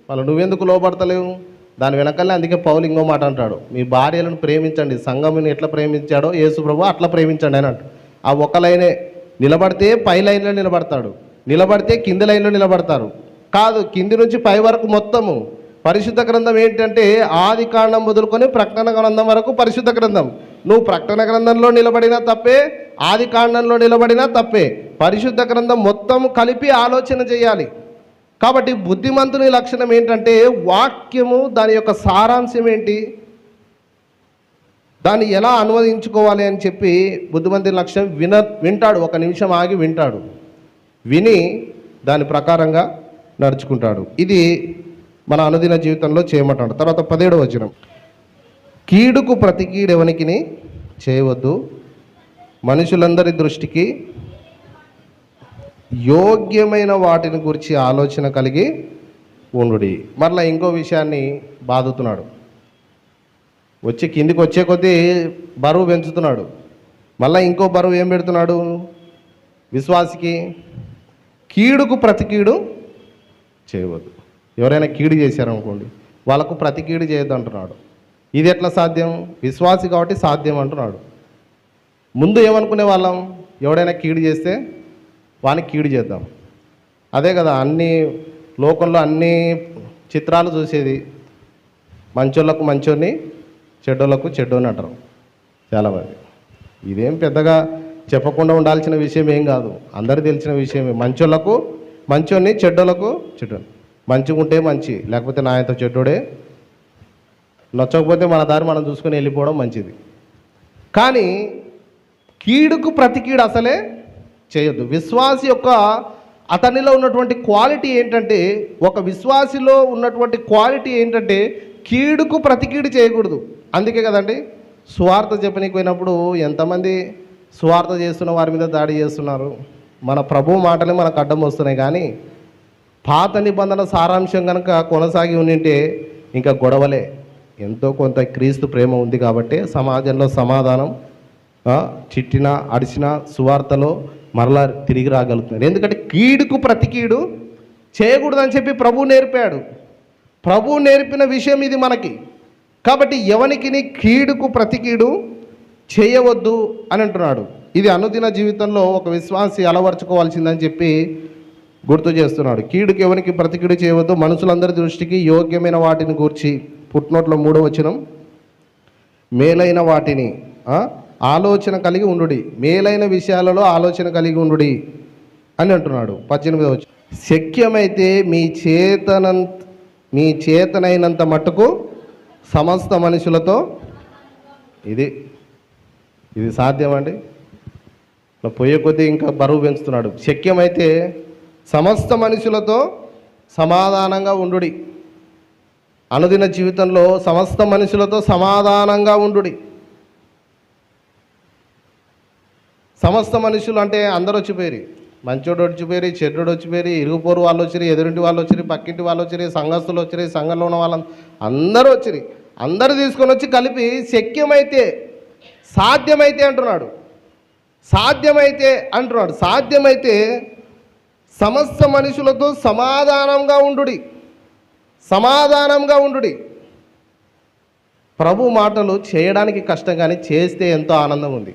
వాళ్ళు నువ్వెందుకు లోబడతలేవు? దాని వెనకాలే అందుకే పౌలు ఇంకో మాట అంటాడు, మీ భార్యలను ప్రేమించండి, సంఘముని ఎట్లా ప్రేమించాడో యేసు ప్రభు అట్లా ప్రేమించండి అని అంటాడు. ఆ ఒక్క లైనే, నిలబడితే పై లైన్లో నిలబడతాడు, నిలబడితే కింది లైన్లో నిలబడతారు. కాదు, కింది నుంచి పై వరకు మొత్తము పరిశుద్ధ గ్రంథం ఏంటంటే ఆది కాండం మొదలుకొని ప్రకటన గ్రంథం వరకు పరిశుద్ధ గ్రంథం. నువ్వు ప్రకటన గ్రంథంలో నిలబడినా తప్పే, ఆది కాండంలో నిలబడినా తప్పే. పరిశుద్ధ గ్రంథం మొత్తం కలిపి ఆలోచన చేయాలి. కాబట్టి బుద్ధిమంతుని లక్షణం ఏంటంటే వాక్యము దాని యొక్క సారాంశం ఏంటి, దాన్ని ఎలా అనువదించుకోవాలి అని చెప్పి బుద్ధిమంతుని లక్షణం వింటాడు, ఒక నిమిషం ఆగి వింటాడు, విని దాని ప్రకారంగా నడుచుకుంటాడు. ఇది మన అనుదిన జీవితంలో చేయమంటాడు. తర్వాత 17వ వచనం, కీడుకు ప్రతి కీడెవనికిని చేయవద్దు, మనుషులందరి దృష్టికి యోగ్యమైన వాటిని గురించి ఆలోచన కలిగి ఉండుడి. మరలా ఇంకో విషయాన్ని బాదుతున్నాడు. వచ్చి కిందికి వచ్చే కొద్దీ బరువు పెంచుతున్నాడు. మళ్ళీ ఇంకో బరువు ఏం పెడుతున్నాడు విశ్వాసికి, కీడుకు ప్రతి కీడు చేయవద్దు. ఎవరైనా కీడు చేశారనుకోండి, వాళ్ళకు ప్రతి కీడు చేయొద్దు అంటున్నాడు. ఇది ఎట్లా సాధ్యం? విశ్వాసి కాబట్టి సాధ్యం అంటున్నాడు. ముందు ఏమనుకునే వాళ్ళం, ఎవడైనా కీడు చేస్తే వానికి కీడు చేద్దాం, అదే కదా అన్ని లోకంలో అన్ని చిత్రాలు చూసేది. మంచోళ్ళకు మంచోని, చెడ్డోళ్ళకు చెడ్డోని అంటారు చాలామంది. ఇదేం పెద్దగా చెప్పకుండా ఉండాల్సిన విషయం ఏం కాదు, అందరికీ తెలిసిన విషయమే. మంచోళ్ళకు మంచోని, చెడ్డోళ్ళకు చెడ్డోని. మంచిగా ఉంటే మంచి, లేకపోతే నాయనతో చెడ్డోడే, నచ్చకపోతే మన దారి మనం చూసుకొని వెళ్ళిపోవడం మంచిది. కానీ కీడుకు ప్రతి కీడు అసలే చేయొద్దు. విశ్వాసి యొక్క అతనిలో ఉన్నటువంటి క్వాలిటీ ఏంటంటే, ఒక విశ్వాసిలో ఉన్నటువంటి క్వాలిటీ ఏంటంటే కీడుకు ప్రతి కీడు చేయకూడదు. అందుకే కదండి సువార్త చెప్పనీకి పోయినప్పుడు ఎంతమంది సువార్త చేస్తున్న వారి మీద దాడి చేస్తున్నారు. మన ప్రభు మాటలే మనకు అడ్డం వస్తున్నాయి. కానీ పాత నిబంధన సారాంశం కనుక కొనసాగి ఉండింటే ఇంకా గొడవలే. ఎంతో కొంత క్రీస్తు ప్రేమ ఉంది కాబట్టి సమాజంలో సమాధానం, చిట్టిన అడిచిన సువార్తలో మరలా తిరిగి రాగలుగుతున్నారు. ఎందుకంటే కీడుకు ప్రతి కీడు చేయకూడదని చెప్పి ప్రభు నేర్పాడు. ప్రభు నేర్పిన విషయం ఇది మనకి. కాబట్టి ఎవనికి కీడుకు ప్రతి కీడు చేయవద్దు అని అంటున్నాడు. ఇది అనుదిన జీవితంలో ఒక విశ్వాసి అలవర్చుకోవాల్సిందని చెప్పి గుర్తు చేస్తున్నాడు. కీడుకు ఎవరికి ప్రతి కీడు చేయవద్దు, మనుషులందరి దృష్టికి యోగ్యమైన వాటిని గూర్చి, పుట్టినోట్లో 3వ వచనం, మేలైన వాటిని ఆలోచన కలిగి ఉండుడి, మేలైన విషయాలలో ఆలోచన కలిగి ఉండుడి అని అంటున్నాడు. 18వ వచనం, శక్యమైతే మీ చేతనైనంత మట్టుకు సమస్త మనుషులతో, ఇది సాధ్యమండి. పోయే కొద్దీ ఇంకా బరువు పెంచుతున్నాడు. శక్యమైతే సమస్త మనుషులతో సమాధానంగా ఉండుడి. అనుదిన జీవితంలో సమస్త మనుషులతో సమాధానంగా ఉండుడి. సమస్త మనుషులు అంటే అందరూ వచ్చిపోయారు. మంచోడు వచ్చిపోయారు, చెడ్డోడు వచ్చిపోయారు, ఇరుగుపోరు వాళ్ళు వచ్చారు, ఎదురింటి వాళ్ళు వచ్చారు, పక్కింటి వాళ్ళు వచ్చారు, సంఘస్థులు వచ్చారు, సంఘంలో ఉన్న వాళ్ళు అందరూ వచ్చారు. అందరూ తీసుకొని వచ్చి కలిపి శక్యమైతే, సాధ్యమైతే అంటున్నాడు. సాధ్యమైతే సమస్త మనుషులతో సమాధానంగా ఉండుడి. ప్రభు మాటలు చేయడానికి కష్టం, కానీ చేస్తే ఎంతో ఆనందం ఉంది.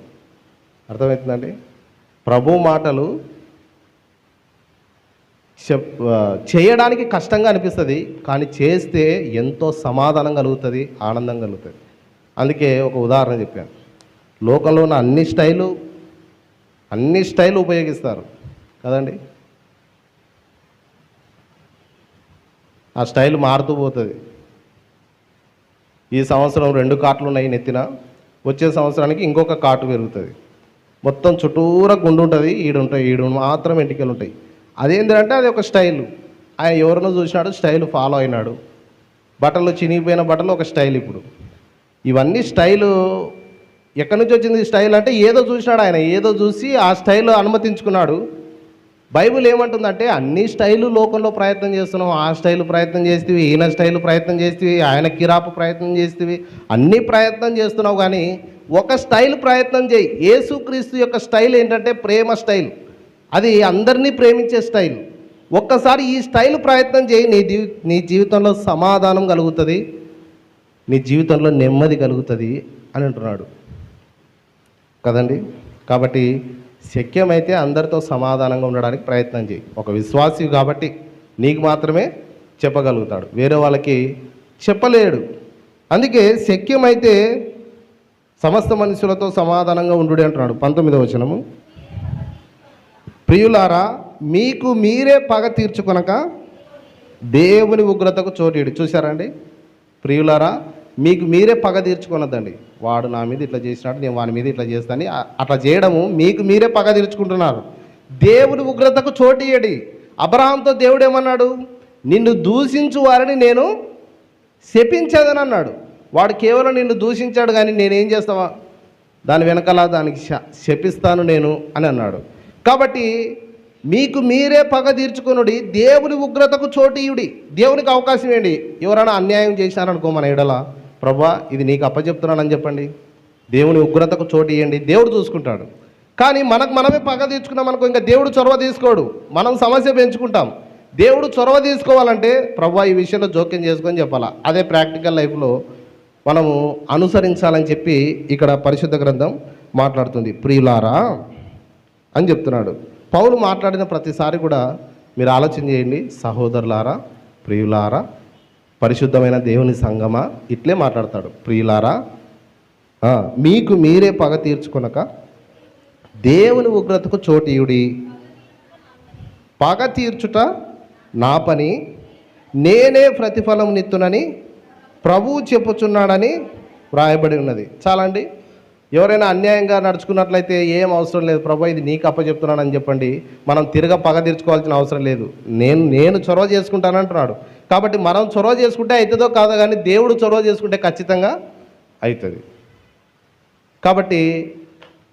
అర్థమవుతుందండి? ప్రభు మాటలు చేయడానికి కష్టంగా అనిపిస్తుంది, కానీ చేస్తే ఎంతో సమాధానం కలుగుతుంది, ఆనందం కలుగుతుంది. అందుకే ఒక ఉదాహరణ చెప్పాను. లోకంలో ఉన్న అన్ని స్టైల్ ఉపయోగిస్తారు కదండి. ఆ స్టైల్ మారుతూ పోతుంది. ఈ సంవత్సరం 2 కాట్లు ఉన్నాయి నెత్తిన, వచ్చే సంవత్సరానికి ఇంకొక కాటు పెరుగుతుంది. మొత్తం చుట్టూరా గుండు ఉంటుంది, ఈడు మాత్రం ఎంటికలు ఉంటాయి. అదేంటంటే అది ఒక స్టైలు. ఆయన ఎవరినో చూసినాడు, స్టైల్ ఫాలో అయినాడు. బట్టలు చినిగిపోయిన బట్టలు ఒక స్టైల్. ఇప్పుడు ఇవన్నీ స్టైలు ఎక్కడి నుంచి వచ్చింది స్టైల్ అంటే, ఏదో చూసినాడు ఆయన, ఏదో చూసి ఆ స్టైల్ అనుమతించుకున్నాడు. బైబిల్ ఏమంటుందంటే, అన్ని స్టైలు లోకంలో ప్రయత్నం చేస్తున్నావు. ఆ స్టైల్ ప్రయత్నం చేస్తేవి, ఈయన స్టైల్ ప్రయత్నం చేస్తేవి, ఆయన కిరాపు ప్రయత్నం చేస్తేవి, అన్నీ ప్రయత్నం చేస్తున్నావు. కానీ ఒక స్టైల్ ప్రయత్నం చేయి. యేసుక్రీస్తు యొక్క స్టైల్ ఏంటంటే ప్రేమ స్టైల్. అది అందరినీ ప్రేమించే స్టైల్. ఒక్కసారి ఈ స్టైల్ ప్రయత్నం చేయి, నీ జీవితంలో సమాధానం కలుగుతుంది, నీ జీవితంలో నెమ్మది కలుగుతుంది అని అంటున్నాడు కదండి. కాబట్టి శక్యమైతే అందరితో సమాధానంగా ఉండడానికి ప్రయత్నం చేయి. ఒక విశ్వాసి కాబట్టి నీకు మాత్రమే చెప్పగలుగుతాడు, వేరే వాళ్ళకి చెప్పలేడు. అందుకే శక్యమైతే సమస్త మనుషులతో సమాధానంగా ఉండు అంటున్నాడు. 19వ వచనము, ప్రియులారా మీకు మీరే పగ తీర్చుకొనక దేవుని ఉగ్రతకు చోటీయుడి. చూశారండి ప్రియులారా, మీకు మీరే పగ తీర్చుకున్నదండి. వాడు నా మీద ఇట్లా చేసినాడు, నేను వాని మీద ఇట్లా చేస్తాను, అట్లా చేయడము మీకు మీరే పగ తీర్చుకుంటున్నారు. దేవుని ఉగ్రతకు చోటీయడి. అబ్రహాంతో దేవుడు ఏమన్నాడు? నిన్ను దూషించు వారిని నేను శపించదని అన్నాడు. వాడు కేవలం నిన్ను దూషించాడు, కానీ నేనేం చేస్తావా దాని వెనకాల దానికి శపిస్తాను నేను అని అన్నాడు. కాబట్టి మీకు మీరే పగ తీర్చుకునుడి, దేవుని ఉగ్రతకు చోటీయుడి. దేవునికి అవకాశం ఏంటి? ఎవరైనా అన్యాయం చేశారనుకో మన ఎడల, ప్రభా ఇది నీకు అప్పచెప్తున్నానని చెప్పండి, దేవుని ఉగ్రతకు చోటు ఇవ్వండి, దేవుడు చూసుకుంటాడు. కానీ మనకు మనమే పగ తీర్చుకున్నాం అనుకో, ఇంకా దేవుడు చొరవ తీసుకోడు, మనం సమస్య పెంచుకుంటాం. దేవుడు చొరవ తీసుకోవాలంటే ప్రభా ఈ విషయంలో జోక్యం చేసుకొని చెప్పాలా. అదే ప్రాక్టికల్ లైఫ్లో మనము అనుసరించాలని చెప్పి ఇక్కడ పరిశుద్ధ గ్రంథం మాట్లాడుతుంది. ప్రియులారా అని చెప్తున్నాడు. పౌలు మాట్లాడిన ప్రతిసారి కూడా మీరు ఆలోచన చేయండి, సహోదరులారా, ప్రియులారా, పరిశుద్ధమైన దేవుని సంగమా, ఇట్లే మాట్లాడతాడు. ప్రియులారా, మీకు మీరే పగ తీర్చుకొనక దేవుని ఉగ్రతకు చోటీయుడి. పగ తీర్చుట నా పని, నేనే ప్రతిఫలం నిత్తునని ప్రభువు చెప్పుచున్నాడని వ్రాయబడి ఉన్నది. చాలా అండి. ఎవరైనా అన్యాయంగా నడుచుకున్నట్లయితే ఏం అవసరం లేదు, ప్రభు ఇది నీకు అప్పచెప్తున్నానని చెప్పండి, మనం తిరగ పగ తీర్చుకోవాల్సిన అవసరం లేదు. నేను చొరవ చేసుకుంటానంటున్నాడు. కాబట్టి మనం చొరవ చేసుకుంటే అవుతుందో కాదో, కానీ దేవుడు చొరవ చేసుకుంటే ఖచ్చితంగా అవుతుంది. కాబట్టి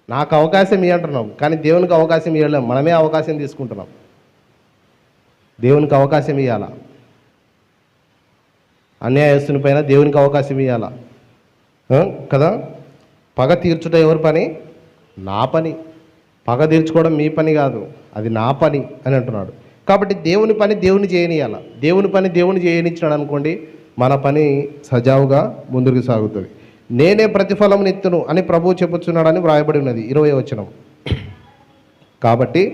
నాకు అవకాశం ఇవ్వంటున్నాం, కానీ దేవునికి అవకాశం ఇవ్వలేం, మనమే అవకాశం తీసుకుంటున్నాం. దేవునికి అవకాశం ఇవ్వాలా, అన్యాయస్తుని పైన దేవునికి అవకాశం ఇవ్వాలా కదా. పగ తీర్చుట ఎవరి పని? నా పని. పగ తీర్చుకోవడం మీ పని కాదు, అది నా పని అని అంటున్నాడు. కాబట్టి దేవుని పని దేవుని చేయనియాల. దేవుని పని దేవుని చేయనిచ్చినాడు అనుకోండి, మన పని సజావుగా ముందుకు సాగుతుంది. నేనే ప్రతిఫలం నిత్తును అని ప్రభువు చెప్పుచున్నాడని వ్రాయబడి ఉన్నది 20వ వచనం. కాబట్టి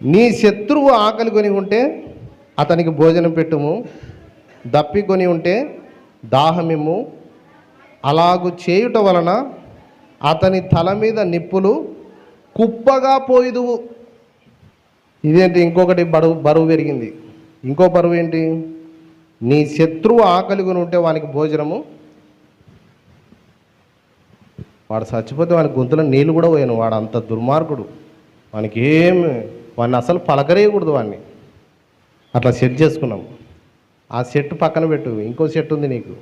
నీ శత్రువు ఆకలి కొని ఉంటే అతనికి భోజనం పెట్టుము, దప్పికొని ఉంటే దాహమిమ్ము. అలాగు చేయుట వలన అతని తల మీద నిప్పులు కుప్పగా పోయిదువు. ఇదేంటి? ఇంకొకటి బరువు పెరిగింది. ఇంకో బరువు ఏంటి? నీ శత్రువు ఆకలికొని ఉంటే వానికి భోజనము. వాడు చచ్చిపోతే వానికి గొంతులో నీళ్ళు కూడా పోయాను, వాడు అంత దుర్మార్గుడు, వాడిని అసలు పలకరేయకూడదు. వాడిని అట్లా సెట్ చేసుకున్నాం. ఆ సెట్ పక్కన పెట్టు, ఇంకో సెట్ ఉంది నీకు.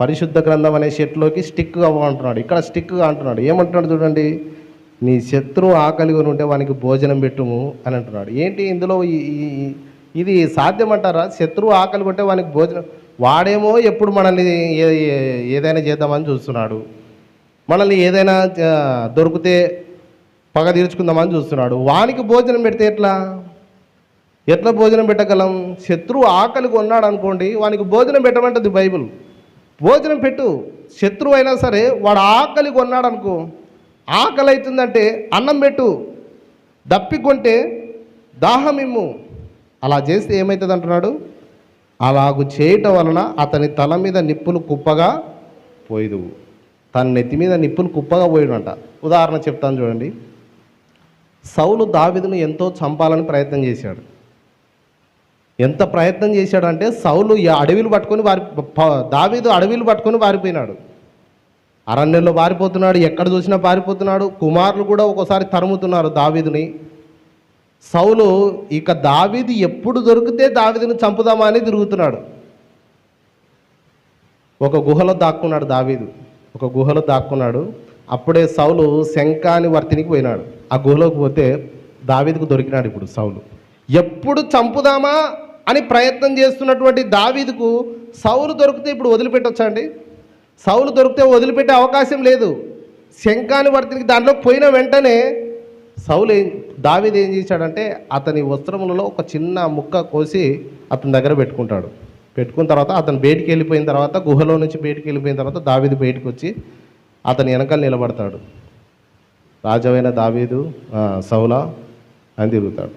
పరిశుద్ధ గ్రంథం అనే సెట్లోకి స్టిక్గా అంటున్నాడు, ఇక్కడ స్టిక్గా అంటున్నాడు. ఏమంటున్నాడు చూడండి, నీ శత్రువు ఆకలిగా ఉంటే వానికి భోజనం పెట్టుము అని అంటున్నాడు. ఏంటి ఇందులో ఇది సాధ్యమంటారా? శత్రువు ఆకలి ఉంటే వానికి భోజనం. వాడేమో ఎప్పుడు మనల్ని ఏదైనా చేద్దామని చూస్తున్నాడు, మనల్ని ఏదైనా దొరికితే పగ తీర్చుకుందామని చూస్తున్నాడు. వానికి భోజనం పెడితే ఎట్లా భోజనం పెట్టగలం? శత్రువు ఆకలిగా ఉన్నాడు అనుకోండి, వానికి భోజనం పెట్టమంటుంది బైబిల్. భోజనం పెట్టు. శత్రువు అయినా సరే వాడు ఆకలిగా ఉన్నాడు అనుకో, ఆకలి అవుతుందంటే అన్నం పెట్టు, దప్పికొంటే దాహం ఇమ్ము. అలా చేస్తే ఏమవుతుంది అంటున్నాడు? అలాగు చేయటం వలన అతని తల మీద నిప్పులు కుప్పగా పోయిదువు. తన నెత్తి మీద నిప్పులు కుప్పగా పోయినంట. ఉదాహరణ చెప్తాను చూడండి. సౌలు దావీదును ఎంతో చంపాలని ప్రయత్నం చేశాడు. ఎంత ప్రయత్నం చేశాడంటే సౌలు అడవిలు పట్టుకొని దావీదు అడవిలు పట్టుకొని పారిపోయినాడు. అరణ్యంలో పారిపోతున్నాడు, ఎక్కడ చూసినా పారిపోతున్నాడు. కుమారులు కూడా ఒక్కోసారి తరుముతున్నారు దావీదుని. సౌలు ఇక దావీదు ఎప్పుడు దొరికితే దావీదుని చంపుదామా అని తిరుగుతున్నాడు. ఒక గుహలో దాక్కున్నాడు దావీదు, ఒక గుహలో దాక్కున్నాడు. అప్పుడే సౌలు శంఖాని వర్తినికి పోయినాడు. ఆ గుహలోకి పోతే దావీదుకు దొరికినాడు. ఇప్పుడు సౌలు ఎప్పుడు చంపుదామా అని ప్రయత్నం చేస్తున్నటువంటి దావీదుకు సౌలు దొరికితే ఇప్పుడు వదిలిపెట్టొచ్చా అండి? సౌలు దొరికితే వదిలిపెట్టే అవకాశం లేదు. శంఖాని వర్తినికి దాంట్లో పోయిన వెంటనే దావీదు ఏం చేశాడంటే అతని వస్త్రములలో ఒక చిన్న ముక్క కోసి అతని దగ్గర పెట్టుకుంటాడు. పెట్టుకున్న తర్వాత అతను బయటికి వెళ్ళిపోయిన తర్వాత, గుహలో నుంచి బయటికి వెళ్ళిపోయిన తర్వాత దావీదు బయటకు వచ్చి అతని వెనకాల నిలబడతాడు. రాజవైన దావీదు, సౌలా అని తిరుగుతాడు.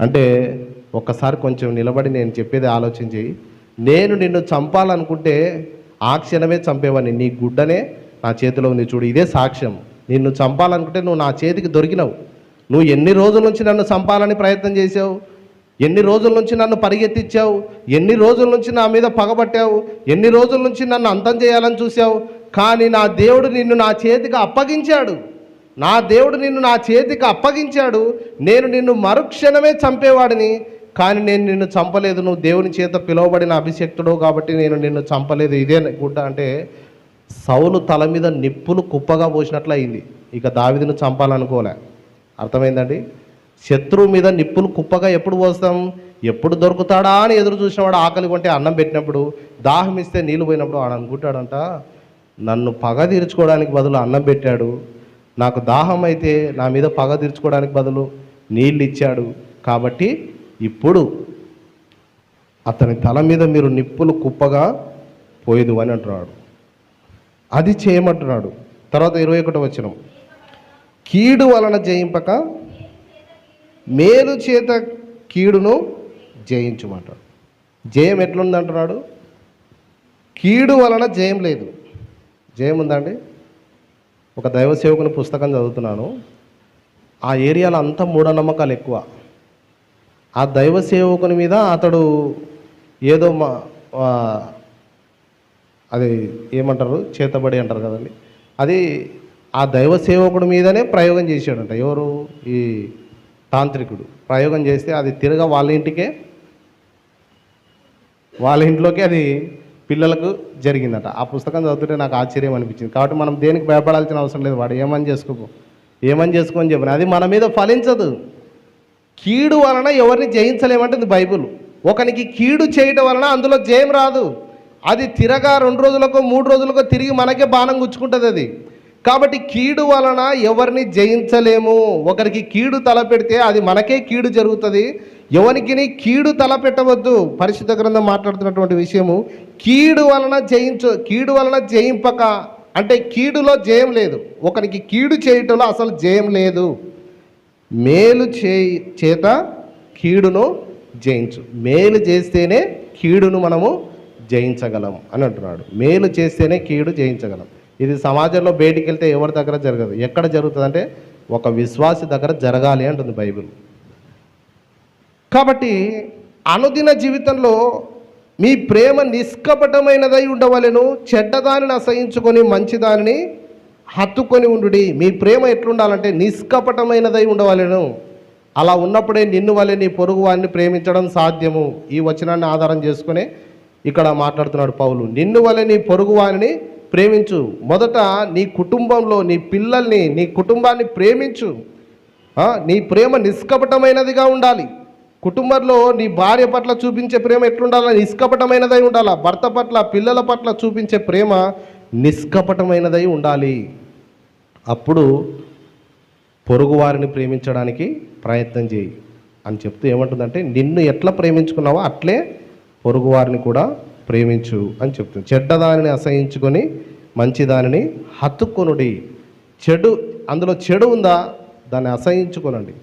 అంటే ఒక్కసారి కొంచెం నిలబడి నేను చెప్పేది ఆలోచించి, నేను నిన్ను చంపాలనుకుంటే ఆ క్షణమే చంపేవాడిని. నీ గుడ్డనే నా చేతిలో ఉంది చూడు, ఇదే సాక్ష్యం. నిన్ను చంపాలనుకుంటే నువ్వు నా చేతికి దొరికినావు. నువ్వు ఎన్ని రోజుల నుంచి నన్ను చంపాలని ప్రయత్నం చేసావు, ఎన్ని రోజుల నుంచి నన్ను పరిగెత్తించావు, ఎన్ని రోజుల నుంచి నా మీద పగబట్టావు, ఎన్ని రోజుల నుంచి నన్ను అంతం చేయాలని చూసావు, కానీ నా దేవుడు నిన్ను నా చేతికి అప్పగించాడు. నా దేవుడు నిన్ను నా చేతికి అప్పగించాడు. నేను నిన్ను మరుక్షణమే చంపేవాడిని, కానీ నేను నిన్ను చంపలేదు. నువ్వు దేవుని చేత పిలువబడిన అభిషక్తుడు కాబట్టి నేను నిన్ను చంపలేదు. ఇదే గుడ్డ అంటే సౌలు తల మీద నిప్పులు కుప్పగా పోసినట్లు అయింది. ఇక దావీదును చంపాలనుకోలే. అర్థమైందండి? శత్రువు మీద నిప్పులు కుప్పగా ఎప్పుడు పోస్తాం? ఎప్పుడు దొరుకుతాడా అని ఎదురు చూసినవాడు ఆకలి కొంటే అన్నం పెట్టినప్పుడు, దాహం ఇస్తే నీళ్ళు పోయినప్పుడు వాడు అనుకుంటాడంట, నన్ను పగ తీర్చుకోవడానికి బదులు అన్నం పెట్టాడు, నాకు దాహం అయితే నా మీద పగ తీర్చుకోవడానికి బదులు నీళ్ళు ఇచ్చాడు, కాబట్టి ఇప్పుడు అతని తల మీద మీరు నిప్పులు కుప్పగా పోయేదు అని అంటున్నాడు. అది చేయమంటున్నాడు. తర్వాత 21వ వచనం, కీడు వలన జయింపక మేలు చేత కీడును జయించుమంటాడు. జయం ఎట్లుందంటున్నాడు? కీడు వలన జయం లేదు. జయం ఉందండి. ఒక దైవ సేవకుని పుస్తకం చదువుతున్నాను. ఆ ఏరియాలో అంతా మూఢనమ్మకాలు ఎక్కువ. ఆ దైవ సేవకుని మీద అతడు ఏదో అది ఏమంటారు, చేతబడి అంటారు కదండి, అది ఆ దైవ సేవకుడి మీదనే ప్రయోగం చేశాడంట. ఎవరు? ఈ తాంత్రికుడు ప్రయోగం చేస్తే అది తిరగా వాళ్ళ ఇంట్లోకి అది పిల్లలకు జరిగిందట. ఆ పుస్తకం చదువుతుంటే నాకు ఆశ్చర్యం అనిపించింది. కాబట్టి మనం దేనికి భయపడాల్సిన అవసరం లేదు. వాడు ఏమని చేసుకోని చెప్పిన అది మన మీద ఫలించదు. కీడు వలన ఎవరిని జయించలేమంటుంది బైబుల్. ఒకనికి కీడు చేయటం వలన అందులో జయం రాదు. అది తిరగా 2 రోజులకో 3 రోజులకో తిరిగి మనకే బాణం గుచ్చుకుంటుంది అది. కాబట్టి కీడు వలన ఎవరిని జయించలేము. ఒకరికి కీడు తలపెడితే అది మనకే కీడు జరుగుతుంది. ఎవరికి కీడు తలపెట్టవద్దు. పరిశుద్ధ గ్రంథం మాట్లాడుతున్నటువంటి విషయము కీడు వలన జయింపక అంటే కీడులో జయం లేదు. ఒకరికి కీడు చేయటంలో అసలు జయం లేదు. మేలు చేత కీడును జయించు. మేలు చేస్తేనే కీడును మనము జయించగలం అని అంటున్నాడు. మేలు చేస్తేనే కీడు జయించగలం. ఇది సమాజంలో బయటికి వెళ్తే ఎవరి దగ్గర జరగదు. ఎక్కడ జరుగుతుంది అంటే ఒక విశ్వాసి దగ్గర జరగాలి అంటుంది బైబిల్. కాబట్టి అనుదిన జీవితంలో మీ ప్రేమ నిష్కపటమైనదై ఉండవలెను, చెడ్డదానిని అసహించుకొని మంచిదానిని హత్తుకొని ఉండుడి. మీ ప్రేమ ఎట్లుండాలంటే నిష్కపటమైనదై ఉండవలెను. అలా ఉన్నప్పుడే నిన్ను వలె నీ పొరుగు వారిని ప్రేమించడం సాధ్యము. ఈ వచనాన్ని ఆధారం చేసుకునే ఇక్కడ మాట్లాడుతున్నాడు పౌలు. నిన్ను వలె నీ పొరుగు వారిని ప్రేమించు. మొదట నీ కుటుంబంలో నీ పిల్లల్ని, నీ కుటుంబాన్ని ప్రేమించు. నీ ప్రేమ నిష్కపటమైనదిగా ఉండాలి. కుటుంబంలో నీ భార్య పట్ల చూపించే ప్రేమ ఎట్లుండాలి? నిష్కపటమైనదై ఉండాలి. భర్త పట్ల, పిల్లల పట్ల చూపించే ప్రేమ నిష్కపటమైనదై ఉండాలి. అప్పుడు పొరుగు వారిని ప్రేమించడానికి ప్రయత్నం చేయి అని చెప్తూ ఏమంటుందంటే, నిన్ను ఎట్లా ప్రేమించుకున్నావో అట్లే పొరుగు వారిని కూడా ప్రేమించు అని చెప్తుంది. చెడ్డదానిని అసహించుకొని మంచిదానిని హత్తుకొనుడి. అందులో చెడు ఉందా? దాన్ని అసహించుకొనండి.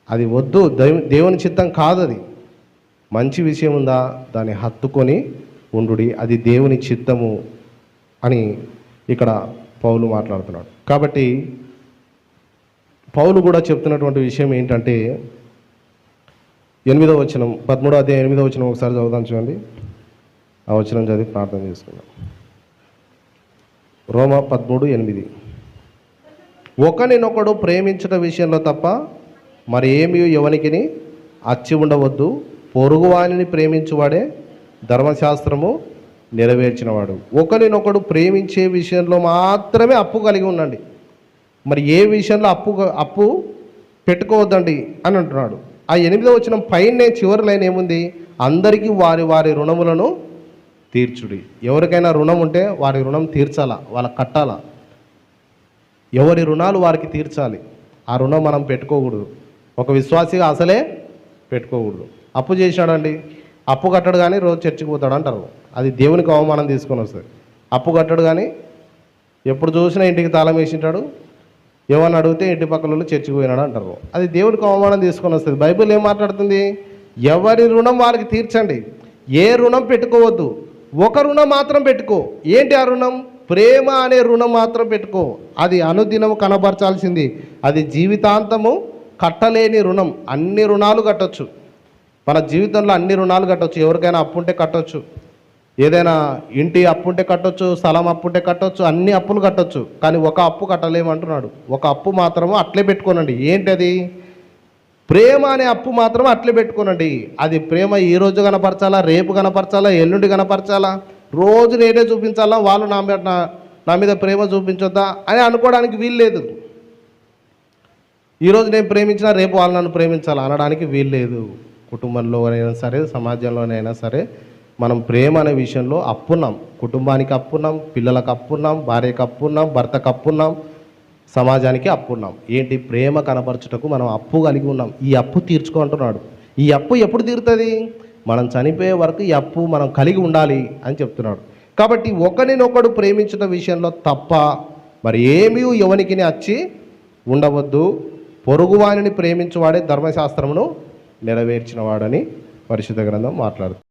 అది వద్దు, దేవుని చిత్తం కాదు. అది మంచి విషయం ఉందా? దాన్ని హత్తుకొని ఉండుడి. అది దేవుని చిత్తము అని ఇక్కడ పౌలు మాట్లాడుతున్నాడు. కాబట్టి పౌలు కూడా చెప్తున్నటువంటి విషయం ఏంటంటే 8వ వచనం, 13వ అధ్యాయం 8వ వచనం ఒకసారి చదువుదాం చూడండి. ఆ వచనం చదివి ప్రార్థన చేసుకుందాం. రోమా 13:8, ఒకరినొకడు ప్రేమించడం విషయంలో తప్ప మరి ఏమీ ఎవనికిని అచ్చి ఉండవద్దు. పొరుగువానిని ప్రేమించువాడే ధర్మశాస్త్రము నెరవేర్చినవాడు. ఒకరినొకడు ప్రేమించే విషయంలో మాత్రమే అప్పు కలిగి ఉండండి. మరి ఏ విషయంలో అప్పు పెట్టుకోవద్దండి అని అంటున్నాడు. ఆ 8వ వచనం పైనే చివరి లైన్ ఏముంది? అందరికీ వారి వారి రుణములను తీర్చుడి. ఎవరికైనా రుణం ఉంటే వారి రుణం తీర్చాలా, వాళ్ళకి కట్టాలా. ఎవరి రుణాలు వారికి తీర్చాలి. ఆ రుణం మనం పెట్టుకోకూడదు. ఒక విశ్వాసిగా అసలే పెట్టుకోకూడదు. అప్పు చేశాడండి, అప్పు కట్టడు కానీ రోజు చర్చికి పోతాడు అంటారు. అది దేవునికి అవమానం తీసుకొని వస్తుంది. అప్పు కట్టడు కానీ ఎప్పుడు చూసినా ఇంటికి తాళం వేసింటాడు, ఏమన్నా అడిగితే ఇంటి పక్కల చర్చికి పోయినాడు అంటారు. అది దేవునికి అవమానం తీసుకొని వస్తుంది. బైబిల్ ఏం మాట్లాడుతుంది? ఎవరి రుణం వారికి తీర్చండి. ఏ రుణం పెట్టుకోవద్దు. ఒక రుణం మాత్రం పెట్టుకో. ఏంటి ఆ రుణం? ప్రేమ అనే రుణం మాత్రం పెట్టుకో. అది అనుదినం కనబరచాల్సింది. అది జీవితాంతము కట్టలేని రుణం. అన్ని రుణాలు కట్టొచ్చు, మన జీవితంలో అన్ని రుణాలు కట్టొచ్చు, ఎవరికైనా అప్పు ఉంటే కట్టొచ్చు, ఏదైనా ఇంటి అప్పు ఉంటే కట్టొచ్చు, స్థలం అప్పు ఉంటే కట్టొచ్చు, అన్ని అప్పులు కట్టొచ్చు. కానీ ఒక అప్పు కట్టలేమంటున్నాడు. ఒక అప్పు మాత్రము అట్లే పెట్టుకోనండి. ఏంటది? ప్రేమ అనే అప్పు మాత్రం అట్లే పెట్టుకోనండి. అది ప్రేమ ఈ రోజు కనపరచాలా, రేపు కనపరచాలా, ఎల్లుండి కనపరచాలా, రోజు నేనే చూపించాలా, వాళ్ళు నా మీద ప్రేమ చూపించొద్దా అని అనుకోవడానికి వీలు లేదు. ఈరోజు నేను ప్రేమించినా రేపు వాళ్ళు నన్ను ప్రేమించాలా అనడానికి వీలు లేదు. కుటుంబంలోనైనా సరే, సమాజంలోనైనా సరే మనం ప్రేమ అనే విషయంలో అప్పున్నాం. కుటుంబానికి అప్పున్నాం, పిల్లలకు అప్పున్నాం, భార్యకు అప్పున్నాం, భర్తకు అప్పున్నాం, సమాజానికి అప్పున్నాం. ఏంటి? ప్రేమ కనపరచుటకు మనం అప్పు కలిగి ఉన్నాం. ఈ అప్పు తీర్చుకుంటున్నాడు. ఈ అప్పు ఎప్పుడు తీరుతుంది? మనం చనిపోయే వరకు ఈ అప్పు మనం కలిగి ఉండాలి అని చెప్తున్నాడు. కాబట్టి ఒకరినొకడు ప్రేమించిన విషయంలో తప్ప మరి ఏమీ ఎవనికి అచ్చి ఉండవద్దు. పొరుగువానిని ప్రేమించువాడే ధర్మశాస్త్రమును నెరవేర్చినవాడని పరిశుద్ధ గ్రంథం మాట్లాడుతుంది.